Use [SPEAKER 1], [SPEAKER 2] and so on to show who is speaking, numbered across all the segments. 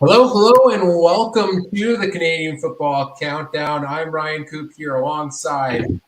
[SPEAKER 1] Hello, hello, and welcome to the Canadian Football Countdown. I'm Ryan Coop here alongside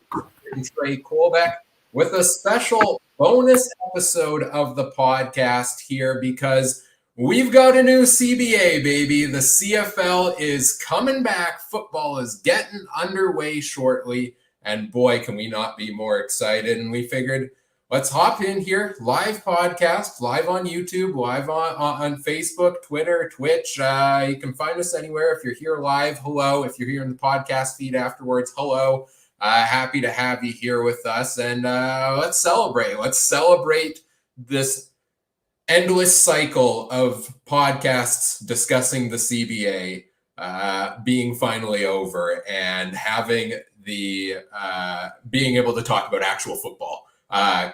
[SPEAKER 1] Trey Colbeck with a special bonus episode of the podcast here because we've got a new CBA, baby. The CFL is coming back. Football is getting underway shortly, and boy, can we not be more excited. And we figured, let's hop in here, live podcast, live on YouTube, live on Facebook, Twitter, Twitch. You can find us anywhere. If you're here live, hello. If you're here in the podcast feed afterwards, hello. Happy to have you here with us. And let's celebrate. Let's celebrate this endless cycle of podcasts discussing the CBA being finally over and having the being able to talk about actual football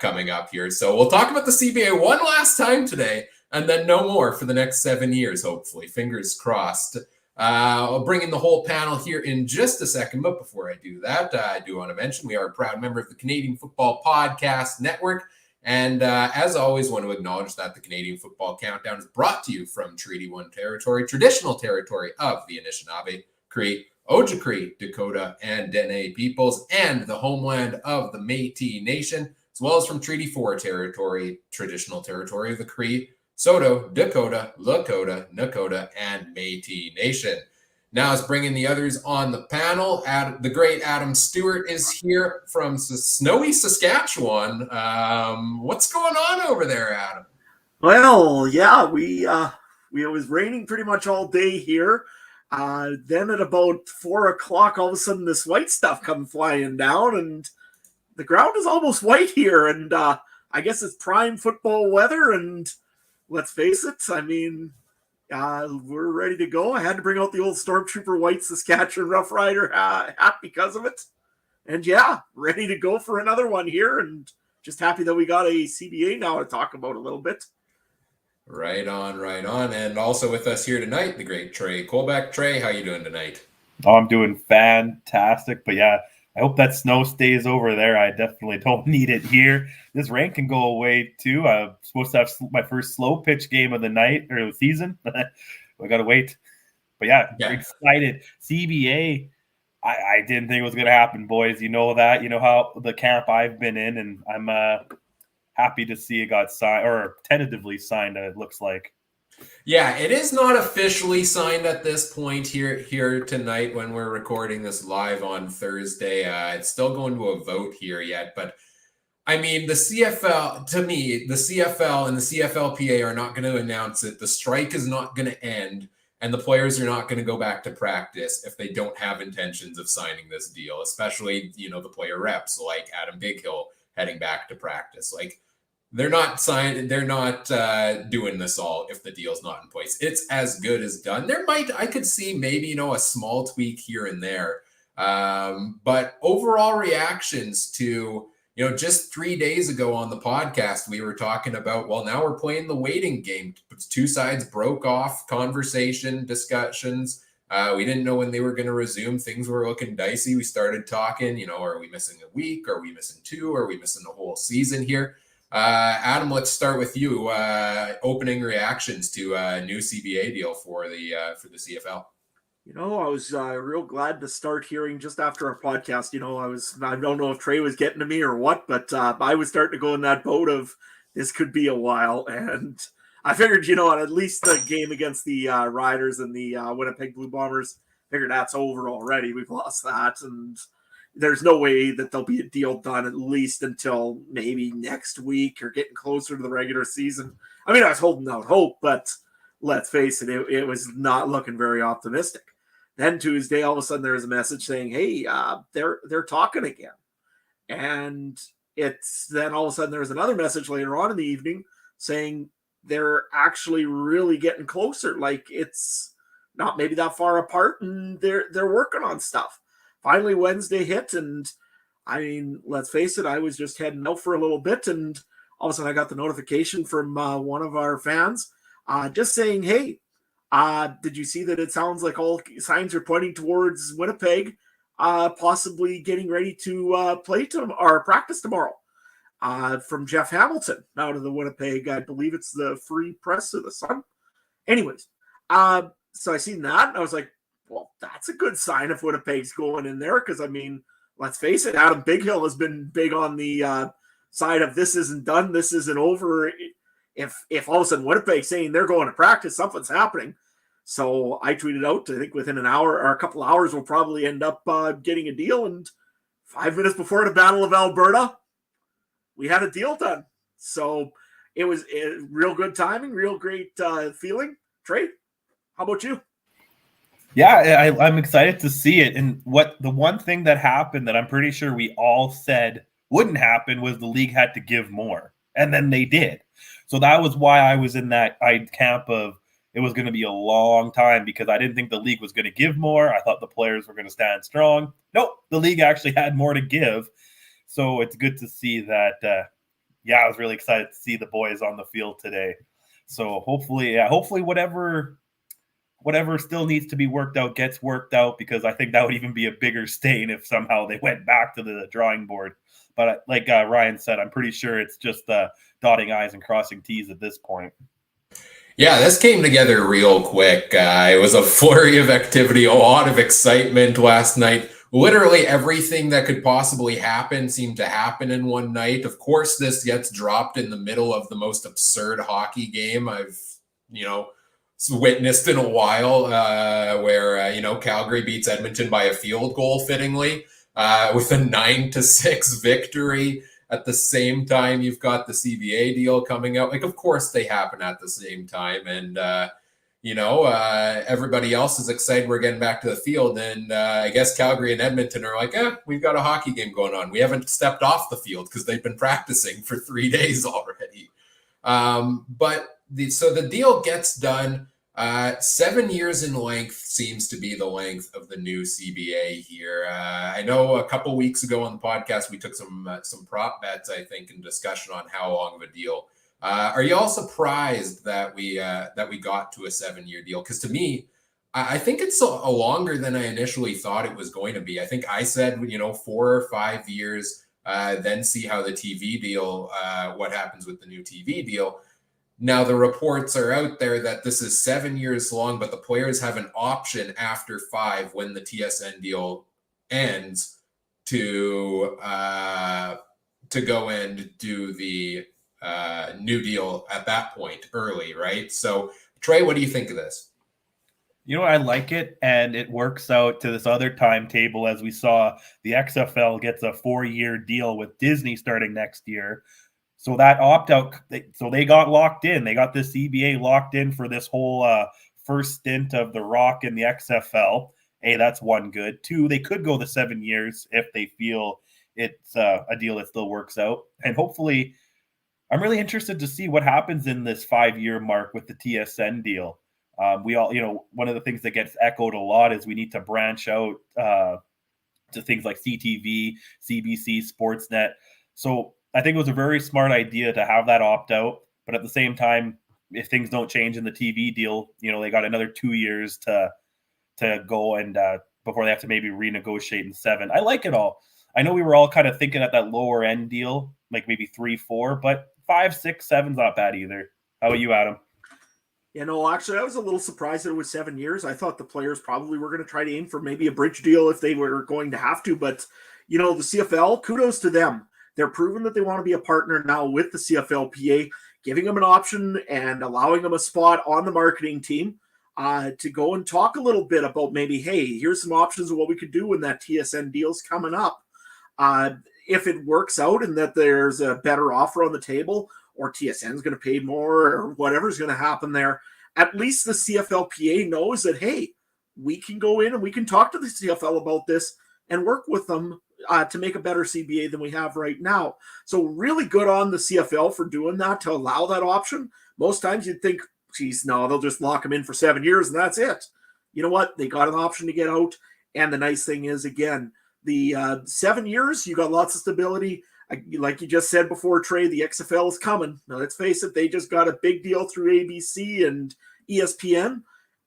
[SPEAKER 1] coming up here. So we'll talk about the CBA one last time today, and then no more for the next 7 years, hopefully. Fingers crossed. I'll bring in the whole panel here in just a second, but before I do that, I do want to mention we are a proud member of the Canadian Football Podcast Network, and as always, want to acknowledge that the Canadian Football Countdown is brought to you from Treaty 1 territory, traditional territory of the Anishinaabe, Cree, Ojibwe, Dakota, and Dene peoples, and the homeland of the Métis Nation, as well as from Treaty 4 territory, traditional territory of the Cree, Saulteaux, Dakota, Lakota, Nakota, and Métis Nation. Now let's bring in the others on the panel. The great Adam Stewart is here from snowy Saskatchewan. What's going on over there, Adam?
[SPEAKER 2] Well, yeah, it was raining pretty much all day here. Then at about 4 o'clock, all of a sudden this white stuff come flying down, and the ground is almost white here. And I guess it's prime football weather. And let's face it, I mean, we're ready to go. I had to bring out the old Stormtrooper white Saskatchewan Rough Rider hat because of it. And yeah, ready to go for another one here. And just happy that we got a CBA now to talk about a little bit.
[SPEAKER 1] Right on, right on. And also with us here tonight, the great Trey Colbeck. Trey, how you doing tonight?
[SPEAKER 3] Oh, I'm doing fantastic. But yeah, I hope that snow stays over there. I definitely don't need it here. This rain can go away too. I'm supposed to have my first slow pitch game of the night or the season. We got to wait. But yeah, excited. CBA, I didn't think it was going to happen, boys. You know that. You know how the camp I've been in, and I'm happy to see it got signed or tentatively signed, it looks like.
[SPEAKER 1] Yeah, it is not officially signed at this point here tonight when we're recording this live on Thursday. It's still going to a vote here yet, but I mean, the CFL, to me, the CFL and the CFLPA are not going to announce it. The strike is not going to end, and the players are not going to go back to practice if they don't have intentions of signing this deal, especially, the player reps like Adam Bighill heading back to practice. Like, they're not doing this all if the deal's not in place. It's as good as done. I could see maybe, a small tweak here and there. But overall reactions to, just 3 days ago on the podcast, we were talking about, well, now we're playing the waiting game. Two sides broke off conversation, discussions. We didn't know when they were going to resume. Things were looking dicey. We started talking, are we missing a week? Are we missing 2? Are we missing the whole season here? Adam, let's start with you. Opening reactions to a new CBA deal for the CFL.
[SPEAKER 2] I was real glad to start hearing just after our podcast. I don't know if Trey was getting to me or what, but I was starting to go in that boat of this could be a while. And I figured, at least the game against the Riders and the Winnipeg Blue Bombers, figured that's over already. We've lost that. And there's no way that there'll be a deal done at least until maybe next week or getting closer to the regular season. I mean, I was holding out hope, but let's face it, it was not looking very optimistic. Then Tuesday, all of a sudden there was a message saying, hey, they're talking again. And then all of a sudden there was another message later on in the evening saying they're actually really getting closer. Like, it's not maybe that far apart, and they're working on stuff. Finally, Wednesday hit, and I mean, let's face it, I was just heading out for a little bit, and all of a sudden I got the notification from one of our fans just saying, hey, did you see that it sounds like all signs are pointing towards Winnipeg possibly getting ready to practice tomorrow? From Jeff Hamilton out of the Winnipeg, I believe it's the Free Press or the Sun. Anyways, So I seen that, and I was like, well, that's a good sign if Winnipeg's going in there, because, I mean, let's face it, Adam Bighill has been big on the side of this isn't done, this isn't over. If all of a sudden Winnipeg's saying they're going to practice, something's happening. So I tweeted out, I think within an hour or a couple hours, we'll probably end up getting a deal. And 5 minutes before the Battle of Alberta, we had a deal done. So it was real good timing, real great feeling. Trey, how about you?
[SPEAKER 3] Yeah, I'm excited to see it. And the one thing that happened that I'm pretty sure we all said wouldn't happen was the league had to give more. And then they did. So that was why I was in that camp of it was going to be a long time, because I didn't think the league was going to give more. I thought the players were going to stand strong. Nope, the league actually had more to give. So it's good to see that. I was really excited to see the boys on the field today. So hopefully whatever still needs to be worked out gets worked out, because I think that would even be a bigger stain if somehow they went back to the drawing board. But like Ryan said, I'm pretty sure it's just dotting I's and crossing T's at this point.
[SPEAKER 1] Yeah, this came together real quick. It was a flurry of activity, a lot of excitement last night. Literally everything that could possibly happen seemed to happen in one night. Of course, this gets dropped in the middle of the most absurd hockey game I've, witnessed in a while, where Calgary beats Edmonton by a field goal, fittingly, with a 9-6 victory. At the same time, you've got the CBA deal coming out. Like, of course, they happen at the same time, and everybody else is excited we're getting back to the field. And I guess Calgary and Edmonton are like, we've got a hockey game going on. We haven't stepped off the field because they've been practicing for 3 days already. So the deal gets done. 7 years in length seems to be the length of the new CBA here. I know a couple weeks ago on the podcast, we took some prop bets, I think, in discussion on how long of a deal. Are you all surprised that we got to a 7-year deal? Because to me, I think it's a longer than I initially thought it was going to be. I think I said 4 or 5 years, then see how the TV deal, what happens with the new TV deal. Now, the reports are out there that this is 7 years long, but the players have an option after 5 when the TSN deal ends to go and do the new deal at that point early, right? So, Trey, what do you think of this?
[SPEAKER 3] I like it, and it works out to this other timetable. As we saw, the XFL gets a 4-year deal with Disney starting next year. So that opt-out, so they got locked in. They got the CBA locked in for this whole first stint of The Rock in the XFL. Hey, that's one good. 2, they could go the 7 years if they feel it's a deal that still works out. And hopefully, I'm really interested to see what happens in this 5-year mark with the TSN deal. We all, one of the things that gets echoed a lot is we need to branch out to things like CTV, CBC, Sportsnet. So I think it was a very smart idea to have that opt out, but at the same time, if things don't change in the TV deal, they got another 2 years to go and before they have to maybe renegotiate in 7. I like it all. I know we were all kind of thinking at that lower end deal, like maybe 3, 4, but 5, 6, 7's not bad either. How about you, Adam?
[SPEAKER 2] Actually, I was a little surprised that it was 7 years. I thought the players probably were going to try to aim for maybe a bridge deal if they were going to have to, but the CFL, kudos to them. They're proving that they want to be a partner now with the CFLPA, giving them an option and allowing them a spot on the marketing team to go and talk a little bit about maybe, hey, here's some options of what we could do when that TSN deal's coming up. If it works out and that there's a better offer on the table, or TSN's going to pay more, or whatever's going to happen there, at least the CFLPA knows that, hey, we can go in and we can talk to the CFL about this and work with them to make a better CBA than we have right now. So really good on the CFL for doing that, to allow that option. Most times you'd think, geez, no, they'll just lock them in for 7 years and that's it. You know what? They got an option to get out. And the nice thing is, again, the 7 years, you got lots of stability. Like you just said before, Trey, the XFL is coming. Now, let's face it, they just got a big deal through ABC and ESPN.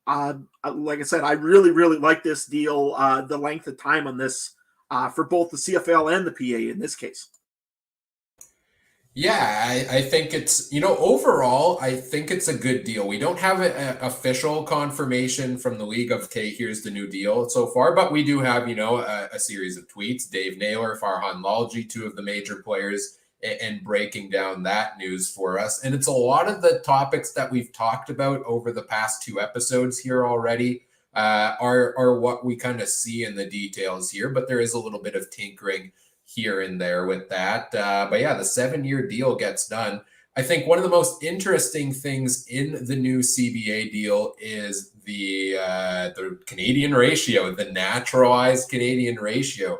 [SPEAKER 2] Like I said, I really, really like this deal, the length of time on this, for both the CFL and the PA in this case.
[SPEAKER 1] Yeah, I think it's, overall, I think it's a good deal. We don't have an official confirmation from the league of, okay, here's the new deal so far, but we do have, a series of tweets. Dave Naylor, Farhan Lalji, two of the major players, and breaking down that news for us. And it's a lot of the topics that we've talked about over the past two episodes here already are what we kind of see in the details here, but there is a little bit of tinkering here and there with that. But yeah, the 7-year deal gets done. I think one of the most interesting things in the new CBA deal is the Canadian ratio, the naturalized Canadian ratio.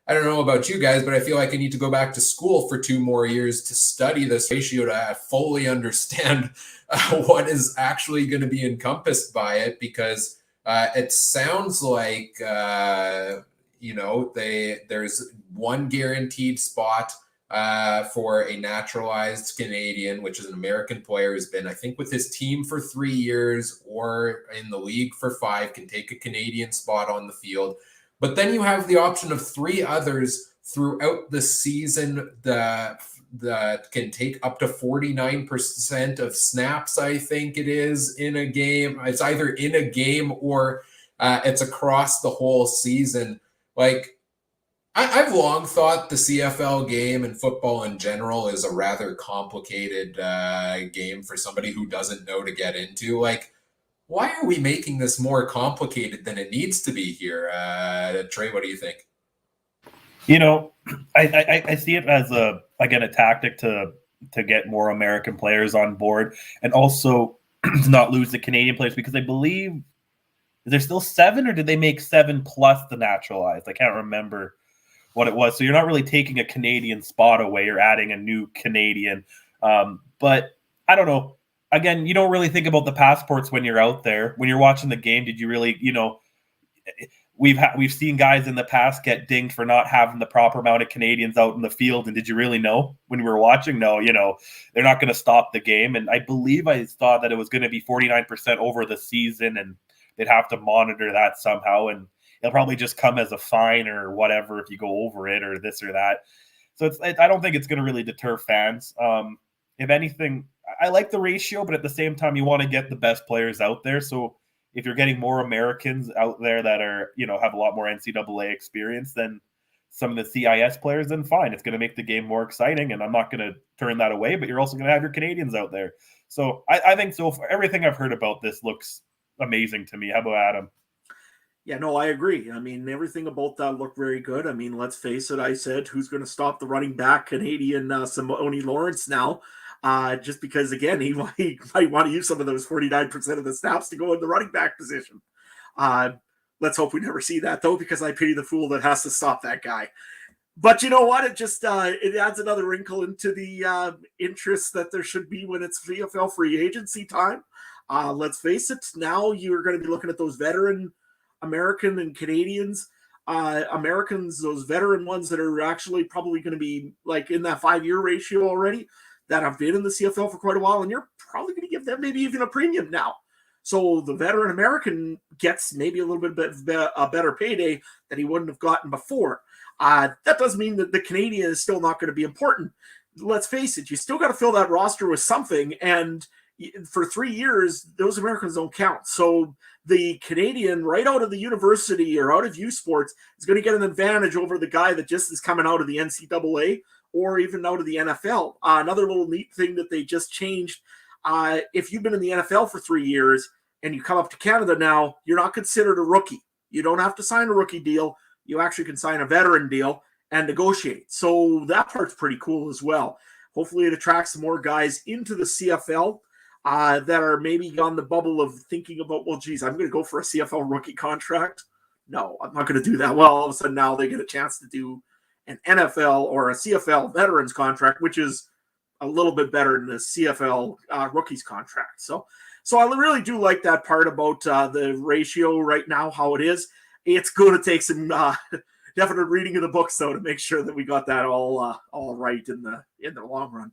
[SPEAKER 1] I don't know about you guys, but I feel like I need to go back to school for 2 more years to study this ratio to fully understand what is actually going to be encompassed by it, because it sounds like there's one guaranteed spot for a naturalized Canadian, which is an American player who's been, I think, with his team for 3 years or in the league for 5, can take a Canadian spot on the field. But then you have the option of 3 others throughout the season that can take up to 49% of snaps, I think it is, in a game. It's either in a game or it's across the whole season. Like, I've long thought the CFL game and football in general is a rather complicated game for somebody who doesn't know to get into. Like, why are we making this more complicated than it needs to be here? Trey, what do you think?
[SPEAKER 3] I see it as a tactic to get more American players on board, and also to not lose the Canadian players, because I believe, is there still 7, or did they make 7 plus the naturalized? I can't remember what it was. So you're not really taking a Canadian spot away. You're adding a new Canadian. But I don't know. Again, you don't really think about the passports when you're out there. When you're watching the game, did you really, we've seen guys in the past get dinged for not having the proper amount of Canadians out in the field. And did you really know when we were watching? No, they're not going to stop the game. And I believe I saw that it was going to be 49% over the season, and they'd have to monitor that somehow. And it'll probably just come as a fine or whatever if you go over it or this or that. So I don't think it's going to really deter fans. If anything, I like the ratio, but at the same time, you want to get the best players out there. So if you're getting more Americans out there that are, have a lot more NCAA experience than some of the CIS players, then fine. It's going to make the game more exciting, and I'm not going to turn that away, but you're also going to have your Canadians out there. So I think so far, everything I've heard about this looks amazing to me. How about Adam?
[SPEAKER 2] Yeah, no, I agree. I mean, everything about that looked very good. I mean, let's face it. I said, who's going to stop the running back Canadian Simone Lawrence now? Just because, again, he might want to use some of those 49% of the snaps to go in the running back position. Let's hope we never see that, though, because I pity the fool that has to stop that guy. But you know what? It just it adds another wrinkle into the interest that there should be when it's CFL free agency time. Let's face it. Now you're going to be looking at those veteran American and Canadians. Americans, those veteran ones that are actually probably going to be like in that 5-year ratio already, that have been in the CFL for quite a while, and you're probably going to give them maybe even a premium now. So the veteran American gets maybe a little bit a better payday that he wouldn't have gotten before. That doesn't mean that the Canadian is still not going to be important. Let's face it, you still got to fill that roster with something, and for 3 years, those Americans don't count. So the Canadian right out of the university or out of U Sports is going to get an advantage over the guy that just is coming out of the NCAA or even out of the NFL. Another little neat thing that they just changed, if you've been in the NFL for 3 years and you come up to Canada now, you're not considered a rookie. You don't have to sign a rookie deal. You actually can sign a veteran deal and negotiate. So that part's pretty cool as well. Hopefully it attracts some more guys into the CFL that are maybe on the bubble of thinking about, well, geez, I'm going to go for a CFL rookie contract. No, I'm not going to do that. Well, all of a sudden now they get a chance to do an NFL or a CFL veterans contract, which is a little bit better than the CFL rookies contract. So I really do like that part about the ratio right now, how it is. It's going to take some definite reading of the books, though, to make sure that we got that all right in the long run.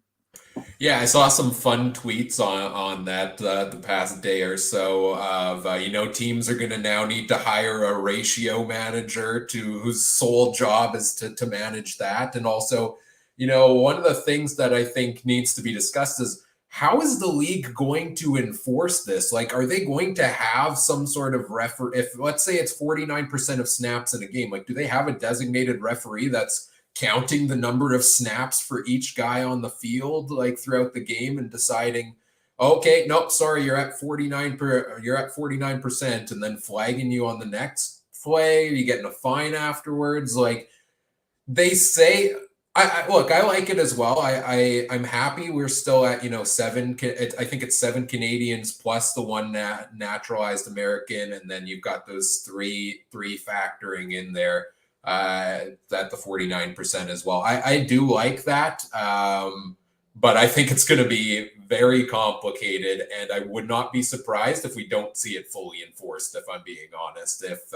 [SPEAKER 1] Yeah, I saw some fun tweets on that the past day or so of, teams are going to now need to hire a ratio manager whose sole job is to manage that. And also, one of the things that I think needs to be discussed is how is the league going to enforce this? Like, are they going to have some sort of if let's say it's 49% of snaps in a game, like, do they have a designated referee that's counting the number of snaps for each guy on the field, like throughout the game, and deciding, okay, nope, sorry, you're at 49%, and then flagging you on the next play, you getting a fine afterwards? Like, they say, I look, I like it as well. I'm happy we're still at, seven. I think it's 7 Canadians plus the one naturalized American, and then you've got those three factoring in there at the 49% as well. I do like that, but I think it's going to be very complicated, and I would not be surprised if we don't see it fully enforced. If I'm being honest, if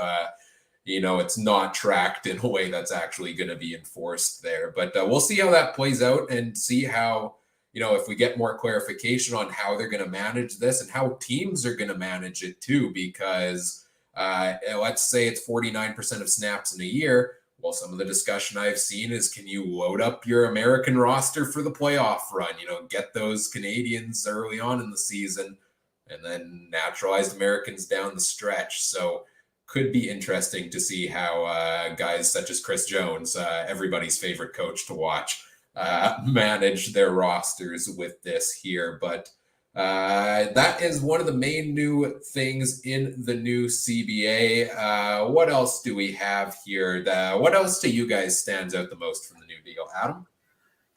[SPEAKER 1] it's not tracked in a way that's actually going to be enforced there. But we'll see how that plays out and see how, if we get more clarification on how they're going to manage this and how teams are going to manage it too, because let's say it's 49% of snaps in a year. Well, some of the discussion I've seen is, can you load up your American roster for the playoff run? Get those Canadians early on in the season and then naturalized Americans down the stretch. So could be interesting to see how guys such as Chris Jones, everybody's favorite coach to watch, manage their rosters with this here. But that is one of the main new things in the new CBA. What else do we have here? What else to you guys stands out the most from the new deal, Adam?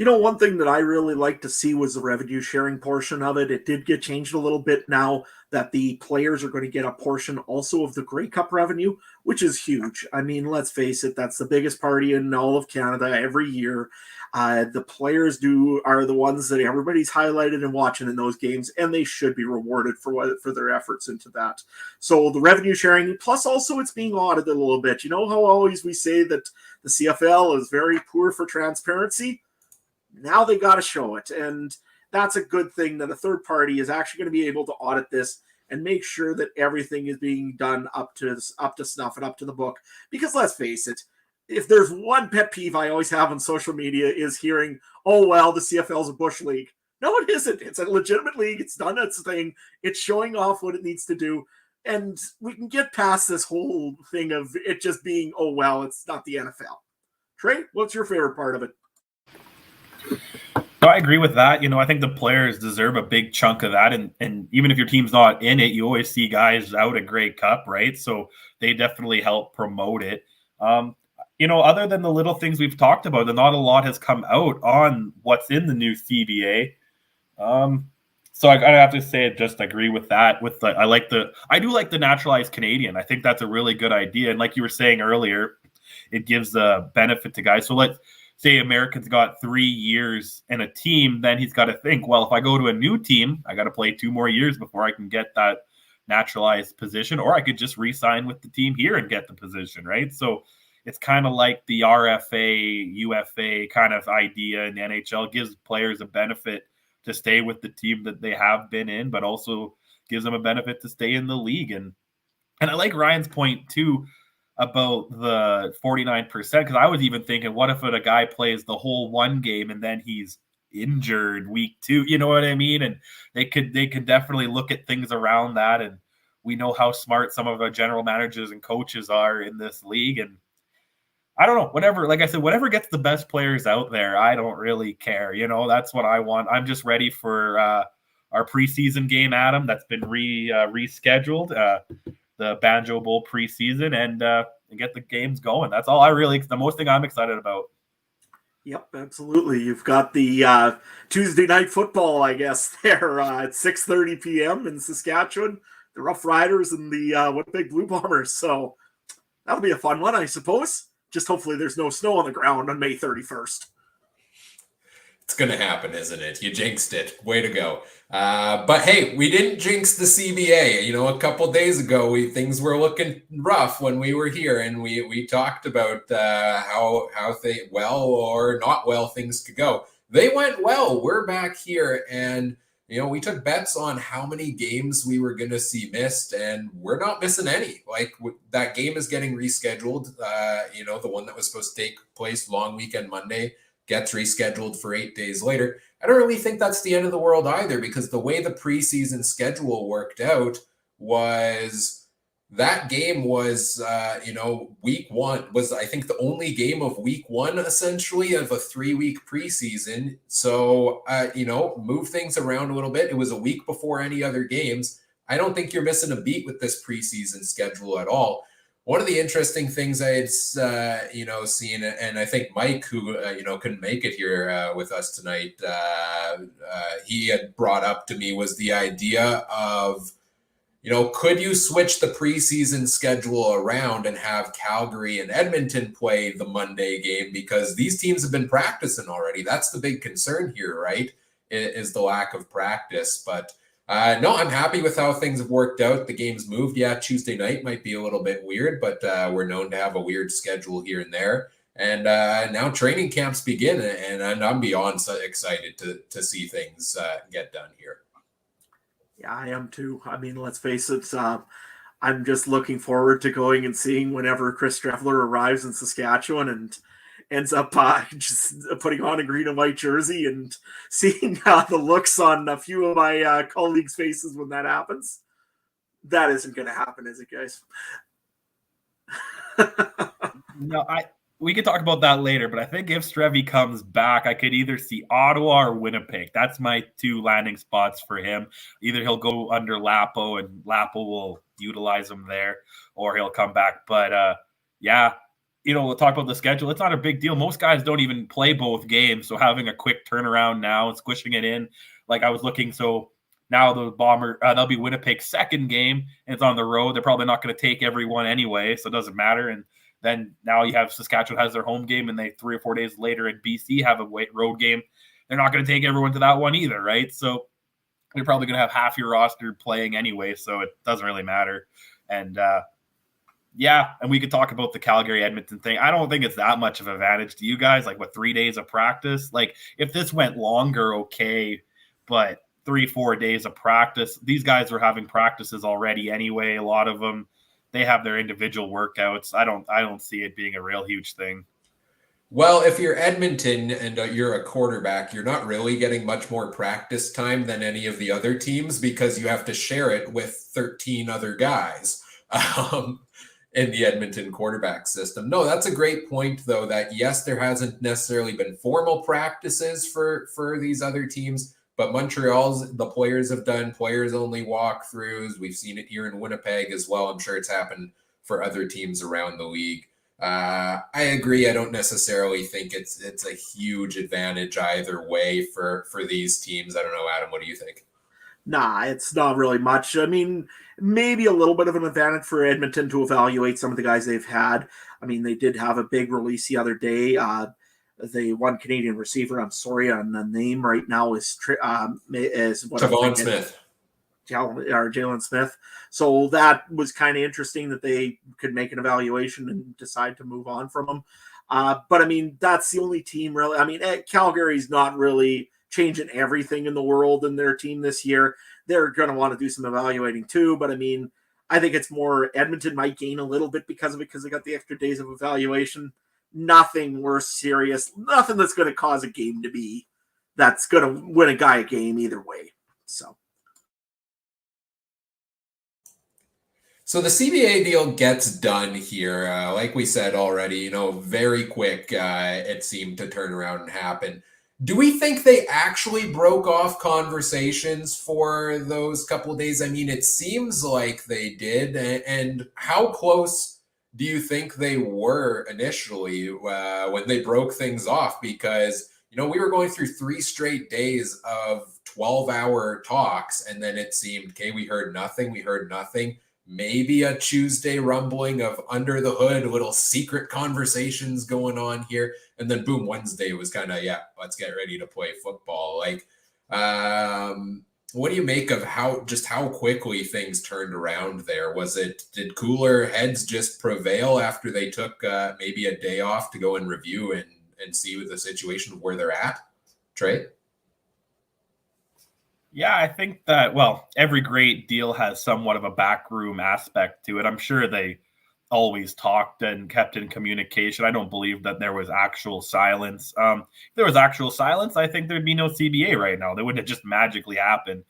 [SPEAKER 2] One thing that I really like to see was the revenue sharing portion of it. It did get changed a little bit now that the players are going to get a portion also of the Grey Cup revenue, which is huge. I mean, let's face it, that's the biggest party in all of Canada every year. The players are the ones that everybody's highlighted and watching in those games, and they should be rewarded for their efforts into that. So the revenue sharing, plus also it's being audited a little bit. You know how always we say that the CFL is very poor for transparency? Now they got to show it, and that's a good thing that a third party is actually going to be able to audit this and make sure that everything is being done up to snuff and up to the book. Because let's face it, if there's one pet peeve I always have on social media is hearing, oh, well, the CFL is a bush league. No, it isn't. It's a legitimate league. It's done its thing. It's showing off what it needs to do. And we can get past this whole thing of it just being, oh, well, it's not the NFL. Trey, what's your favorite part of it?
[SPEAKER 3] No, I agree with that. I think the players deserve a big chunk of that. And even if your team's not in it, you always see guys out at Grey Cup, right? So they definitely help promote it. Other than the little things we've talked about, not a lot has come out on what's in the new CBA. So I have to say, just agree with that. I do like the naturalized Canadian. I think that's a really good idea. And like you were saying earlier, it gives a benefit to guys. So let's say American's got 3 years in a team, then he's got to think, well, if I go to a new team, I got to play 2 more years before I can get that naturalized position, or I could just re-sign with the team here and get the position, right? So it's kind of like the RFA, UFA kind of idea in the NHL. Gives players a benefit to stay with the team that they have been in, but also gives them a benefit to stay in the league. And I like Ryan's point too about the 49%, because I was even thinking, what if a guy plays the whole one game and then he's injured week 2? You know what I mean? And they could definitely look at things around that. And we know how smart some of our general managers and coaches are in this league. And I don't know, whatever, like I said, whatever gets the best players out there, I don't really care. That's what I want. I'm just ready for our preseason game, Adam, that's been rescheduled. The Banjo Bowl preseason and get the games going. That's all the most thing I'm excited about.
[SPEAKER 2] Yep, absolutely. You've got the Tuesday night football, I guess, there at 6:30 p.m. in Saskatchewan. The Rough Riders and the Winnipeg Blue Bombers. So that'll be a fun one, I suppose. Just hopefully there's no snow on the ground on May 31st.
[SPEAKER 1] It's going to happen, isn't it? You jinxed it. Way to go. But hey, we didn't jinx the CBA. A couple days ago, things were looking rough when we were here, and we talked about how well or not well things could go. They went well. We're back here, and we took bets on how many games we were going to see missed, and we're not missing any. Like, that game is getting rescheduled. The one that was supposed to take place long weekend Monday gets rescheduled for 8 days later. I don't really think that's the end of the world either, because the way the preseason schedule worked out was that game was, week one was, I think, the only game of week one, essentially, of a 3-week preseason. So, move things around a little bit. It was a week before any other games. I don't think you're missing a beat with this preseason schedule at all. One of the interesting things I had, seen, and I think Mike, who, couldn't make it here with us tonight, he had brought up to me was the idea of, could you switch the preseason schedule around and have Calgary and Edmonton play the Monday game? Because these teams have been practicing already. That's the big concern here, right? Is the lack of practice. But no, I'm happy with how things have worked out. The game's moved. Yeah, Tuesday night might be a little bit weird, but we're known to have a weird schedule here and there. And now training camps begin, and I'm beyond excited to see things get done here.
[SPEAKER 2] Yeah, I am too. I mean, let's face it. I'm just looking forward to going and seeing whenever Chris Streffler arrives in Saskatchewan and ends up just putting on a green and white jersey and seeing the looks on a few of my colleagues' faces when that happens. That isn't going to happen, is it, guys?
[SPEAKER 3] No, we could talk about that later, but I think if Strevy comes back, I could either see Ottawa or Winnipeg. That's my 2 landing spots for him. Either he'll go under Lapo and Lapo will utilize him there, or he'll come back. But we'll talk about the schedule. It's not a big deal. Most guys don't even play both games, so having a quick turnaround now and squishing it in, like I was looking. So now the that'll be Winnipeg's second game, and it's on the road. They're probably not going to take everyone anyway, so it doesn't matter. And then now you have Saskatchewan has their home game, and they 3 or 4 days later in BC have a road game. They're not going to take everyone to that one either, right? So you're probably going to have half your roster playing anyway, so it doesn't really matter. And and we could talk about the Calgary Edmonton thing. I don't think it's that much of an advantage to you guys. Like, 3 days of practice? Like, if this went longer, okay, but 3-4 days of practice. These guys are having practices already anyway. A lot of them, they have their individual workouts. I don't see it being a real huge thing.
[SPEAKER 1] Well, if you're Edmonton and you're a quarterback, you're not really getting much more practice time than any of the other teams, because you have to share it with 13 other guys in the Edmonton quarterback system. No, that's a great point, though, that yes, there hasn't necessarily been formal practices for these other teams, but Montreal's, the players have done players-only walkthroughs. We've seen it here in Winnipeg as well. I'm sure it's happened for other teams around the league. I agree. I don't necessarily think it's a huge advantage either way for these teams. I don't know, Adam, what do you think?
[SPEAKER 2] Nah, it's not really much. I mean, maybe a little bit of an advantage for Edmonton to evaluate some of the guys they've had. I mean, they did have a big release the other day. The one Canadian receiver, I'm sorry on the name right now, is what
[SPEAKER 1] Tavon Smith.
[SPEAKER 2] Or Jalen Smith. So that was kind of interesting that they could make an evaluation and decide to move on from him. But I mean, that's the only team really. I mean, Calgary's not really changing everything in the world in their team this year. They're going to want to do some evaluating too. But I mean, I think it's more Edmonton might gain a little bit because of it, because they got the extra days of evaluation. Nothing worse serious. Nothing that's going to cause a game to be that's going to win a guy a game either way.
[SPEAKER 1] So the CBA deal gets done here. Like we said already, very quick, it seemed to turn around and happen. Do we think they actually broke off conversations for those couple of days? I mean, it seems like they did. And how close do you think they were initially when they broke things off? Because, we were going through 3 straight days of 12-hour talks, and then it seemed, okay, we heard nothing. Maybe a Tuesday rumbling of under the hood, little secret conversations going on here. And then boom, Wednesday was kind of, let's get ready to play football. Like, what do you make of how quickly things turned around there? Did cooler heads just prevail after they took maybe a day off to go and review and see with the situation where they're at? Trey?
[SPEAKER 3] Yeah, I think that, every great deal has somewhat of a backroom aspect to it. I'm sure they always talked and kept in communication. I don't believe that there was actual silence. If there was actual silence, I think there'd be no CBA right now. That wouldn't have just magically happened.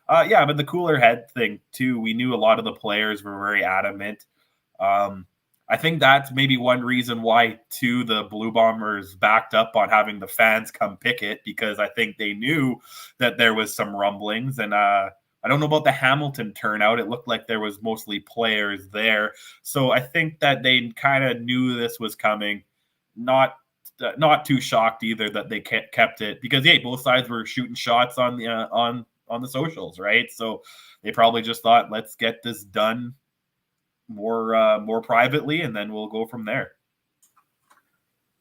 [SPEAKER 3] Yeah, but the cooler head thing too, we knew a lot of the players were very adamant. I think that's maybe one reason why, too, the Blue Bombers backed up on having the fans come picket, because I think they knew that there was some rumblings. And I don't know about the Hamilton turnout. It looked like there was mostly players there. So I think that they kind of knew this was coming. Not too shocked either that they kept it, because, yeah, both sides were shooting shots on the socials, right? So they probably just thought, let's get this done more privately, and then we'll go from there.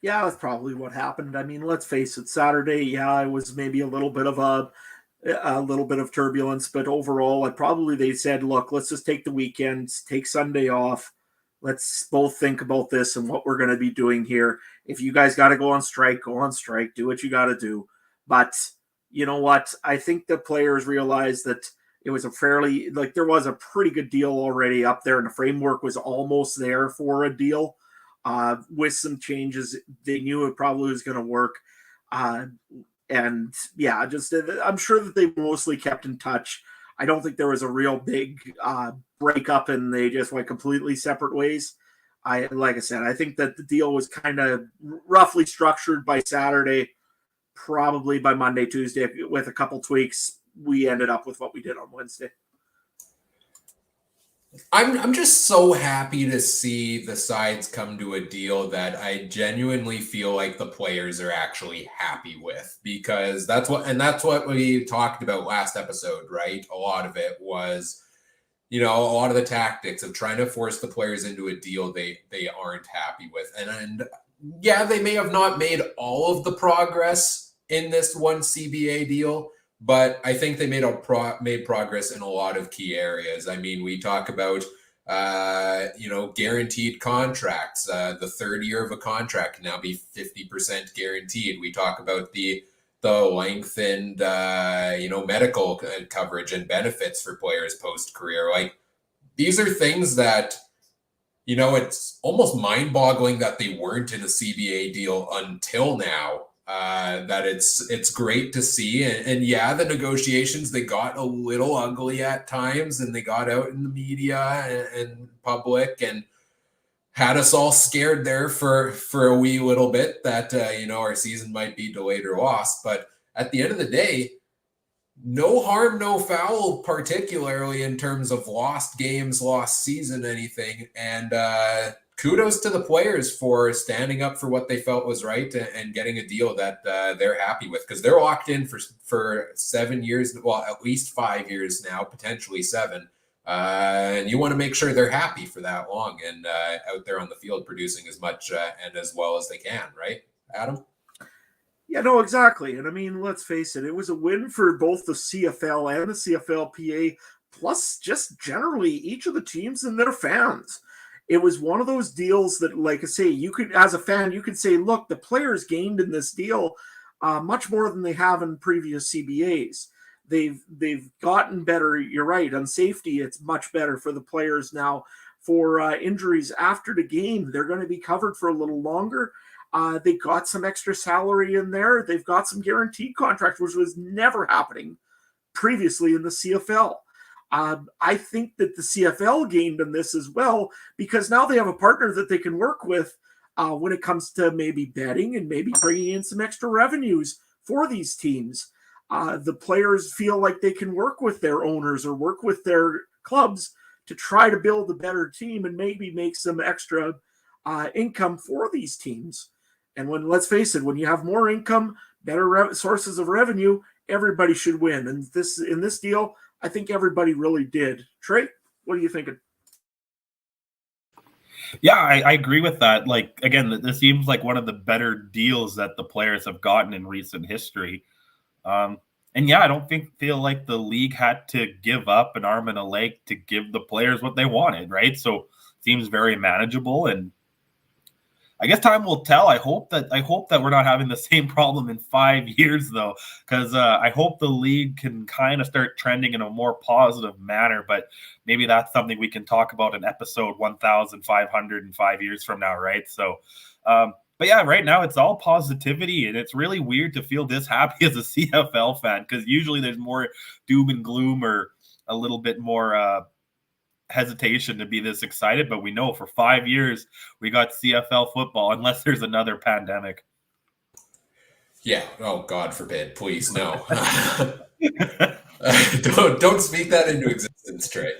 [SPEAKER 2] Yeah, that's probably what happened. I mean, let's face it, Saturday, yeah, it was maybe a little bit of turbulence, but overall, they said, look, let's just take the weekends, take Sunday off. Let's both think about this and what we're going to be doing here. If you guys got to go on strike, do what you got to do. But you know what? I think the players realized that it was there was a pretty good deal already up there, and the framework was almost there for a deal. With some changes, they knew it probably was going to work. And yeah, I'm sure that they mostly kept in touch. I don't think there was a real big breakup and they just went completely separate ways. Like I said, I think that the deal was kind of roughly structured by Saturday. Probably by Monday, Tuesday, with a couple tweaks, we ended up with what we did on Wednesday.
[SPEAKER 1] I'm just so happy to see the sides come to a deal that I genuinely feel like the players are actually happy with, because that's what we talked about last episode, right? A lot of it was, a lot of the tactics of trying to force the players into a deal they aren't happy with. And yeah, they may have not made all of the progress in this one CBA deal, but I think they made progress in a lot of key areas. I mean, we talk about, guaranteed contracts. The third year of a contract can now be 50% guaranteed. We talk about the lengthened, medical coverage and benefits for players post-career. Like, these are things that, it's almost mind-boggling that they weren't in a CBA deal until now. That it's great to see. And yeah, the negotiations, they got a little ugly at times, and they got out in the media and public and had us all scared there for a wee little bit that, our season might be delayed or lost. But at the end of the day, no harm, no foul, particularly in terms of lost games, lost season, anything. And kudos to the players for standing up for what they felt was right and getting a deal that they're happy with, because they're locked in for 7 years, well, at least 5 years now, potentially 7. And you want to make sure they're happy for that long and out there on the field producing as much and as well as they can, right, Adam?
[SPEAKER 2] Yeah, no, exactly. And I mean, let's face it, it was a win for both the CFL and the CFLPA, plus just generally each of the teams and their fans. It was one of those deals that, like I say, you could, as a fan, you could say, look, the players gained in this deal much more than they have in previous CBAs. They've gotten better. You're right. On safety, it's much better for the players now. For injuries after the game, they're going to be covered for a little longer. They got some extra salary in there. They've got some guaranteed contracts, which was never happening previously in the CFL. I think that the CFL gained in this as well, because now they have a partner that they can work with when it comes to maybe betting and maybe bringing in some extra revenues for these teams. The players feel like they can work with their owners or work with their clubs to try to build a better team and maybe make some extra income for these teams. And let's face it, when you have more income, better sources of revenue, everybody should win. And in this deal, I think everybody really did. Trey, what are you thinking?
[SPEAKER 3] Yeah, I agree with that. Like, again, this seems like one of the better deals that the players have gotten in recent history. And yeah, I don't feel like the league had to give up an arm and a leg to give the players what they wanted, right? So it seems very manageable. And I guess time will tell. I hope that we're not having the same problem in 5 years, though, because I hope the league can kind of start trending in a more positive manner. But maybe that's something we can talk about in episode 1,505 years from now, right? So, but yeah, right now it's all positivity, and it's really weird to feel this happy as a CFL fan, because usually there's more doom and gloom or a little bit more hesitation to be this excited. But we know for 5 years we got CFL football, unless there's another pandemic.
[SPEAKER 1] Yeah. Oh, God forbid. Please, no. Don't speak that into existence, Trey.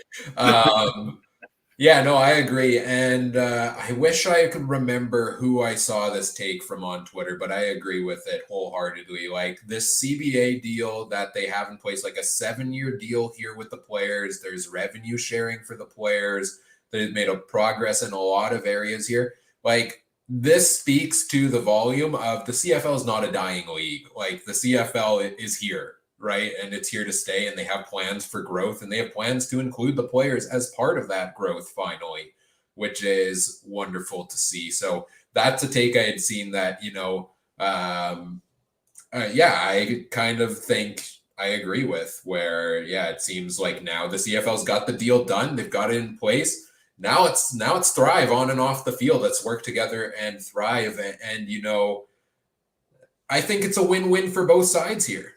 [SPEAKER 1] Yeah, no, I agree. And I wish I could remember who I saw this take from on Twitter, but I agree with it wholeheartedly. Like this CBA deal that they have in place, like a 7-year deal here with the players. There's revenue sharing for the players. They've made a progress in a lot of areas here. Like this speaks to the volume of the CFL is not a dying league. Like the CFL is here, right? And it's here to stay, and they have plans for growth, and they have plans to include the players as part of that growth finally, which is wonderful to see. So that's a take I had seen that, I kind of think I agree with, where, yeah, it seems like now the CFL's got the deal done. They've got it in place. Now it's thrive on and off the field. Let's work together and thrive. And I think it's a win-win for both sides here.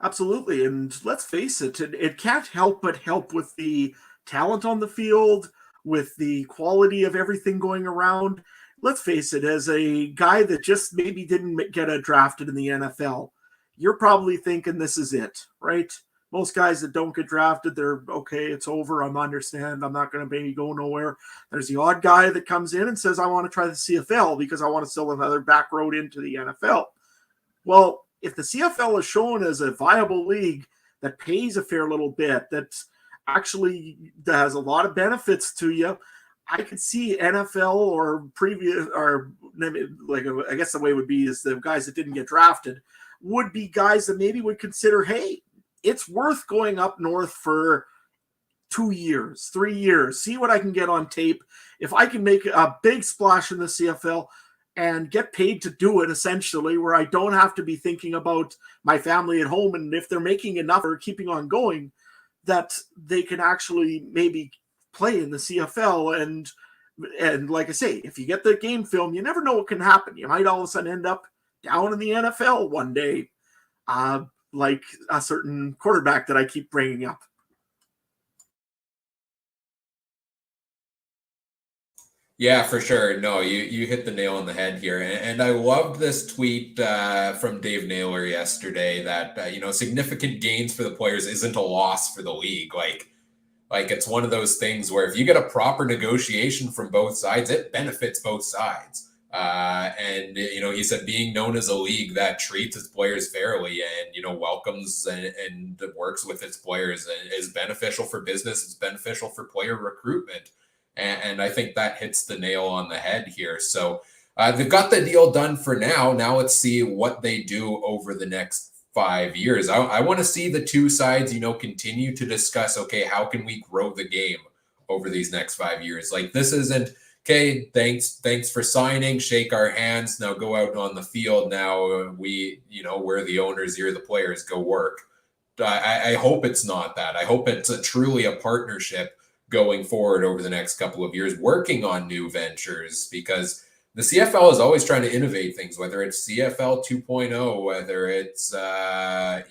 [SPEAKER 2] Absolutely. And let's face it, it can't help but help with the talent on the field, with the quality of everything going around. Let's face it, as a guy that just maybe didn't get drafted in the NFL, you're probably thinking this is it, right? Most guys that don't get drafted, they're okay, it's over. I understand. I'm not going to maybe go nowhere. There's the odd guy that comes in and says, I want to try the CFL because I want to sell another back road into the NFL. Well, if the CFL is shown as a viable league that pays a fair little bit, that has a lot of benefits to you, I could see NFL or I guess the way it would be is the guys that didn't get drafted would be guys that maybe would consider, hey, it's worth going up north for 2 years, 3 years, see what I can get on tape. If I can make a big splash in the CFL and get paid to do it, essentially, where I don't have to be thinking about my family at home, and if they're making enough or keeping on going, that they can actually maybe play in the CFL. And like I say, if you get the game film, you never know what can happen. You might all of a sudden end up down in the NFL one day, like a certain quarterback that I keep bringing up.
[SPEAKER 1] Yeah, for sure. No, you hit the nail on the head here. And I loved this tweet from Dave Naylor yesterday that, significant gains for the players isn't a loss for the league. Like it's one of those things where if you get a proper negotiation from both sides, it benefits both sides. And he said being known as a league that treats its players fairly and, welcomes and works with its players is beneficial for business. It's beneficial for player recruitment. And I think that hits the nail on the head here. So they've got the deal done for now. Now let's see what they do over the next 5 years. I want to see the two sides, continue to discuss, okay, how can we grow the game over these next 5 years? Like this isn't, okay, thanks for signing, shake our hands, now go out on the field. Now we're the owners, you're the players, go work. I hope it's not that. I hope it's truly a partnership going forward over the next couple of years, working on new ventures, because the CFL is always trying to innovate things, whether it's CFL 2.0, whether it's, the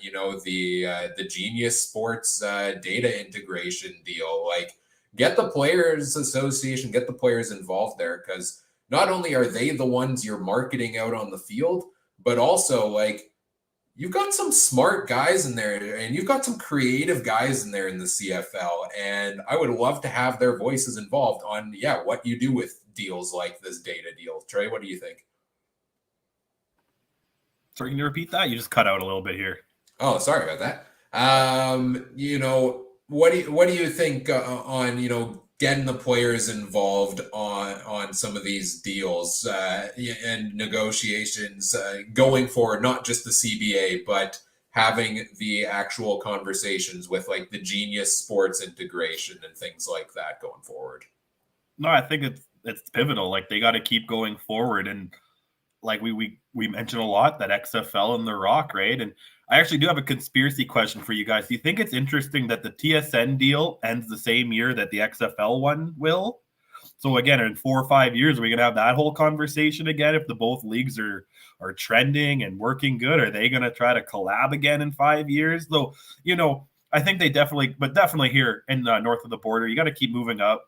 [SPEAKER 1] Genius Sports data integration deal. Like, get the Players Association, get the players involved there, because not only are they the ones you're marketing out on the field, but also, like, you've got some smart guys in there, and you've got some creative guys in there in the CFL, and I would love to have their voices involved on, what you do with deals like this data deal. Trey, what do you think?
[SPEAKER 3] Sorry, can you repeat that? You just cut out a little bit here.
[SPEAKER 1] Oh, sorry about that. What do you think on getting the players involved on some of these deals and negotiations going forward, not just the CBA, but having the actual conversations with like the Genius Sports integration and things like that going forward?
[SPEAKER 3] No, I think it's pivotal. Like they got to keep going forward. And like we mentioned a lot that XFL and the Rock, right? And I actually do have a conspiracy question for you guys. Do you think it's interesting that the TSN deal ends the same year that the XFL one will? So again, in 4 or 5 years, are we gonna have that whole conversation again? If the both leagues are trending and working good, are they gonna try to collab again in 5 years? Though, I think they definitely here in the north of the border, you got to keep moving up.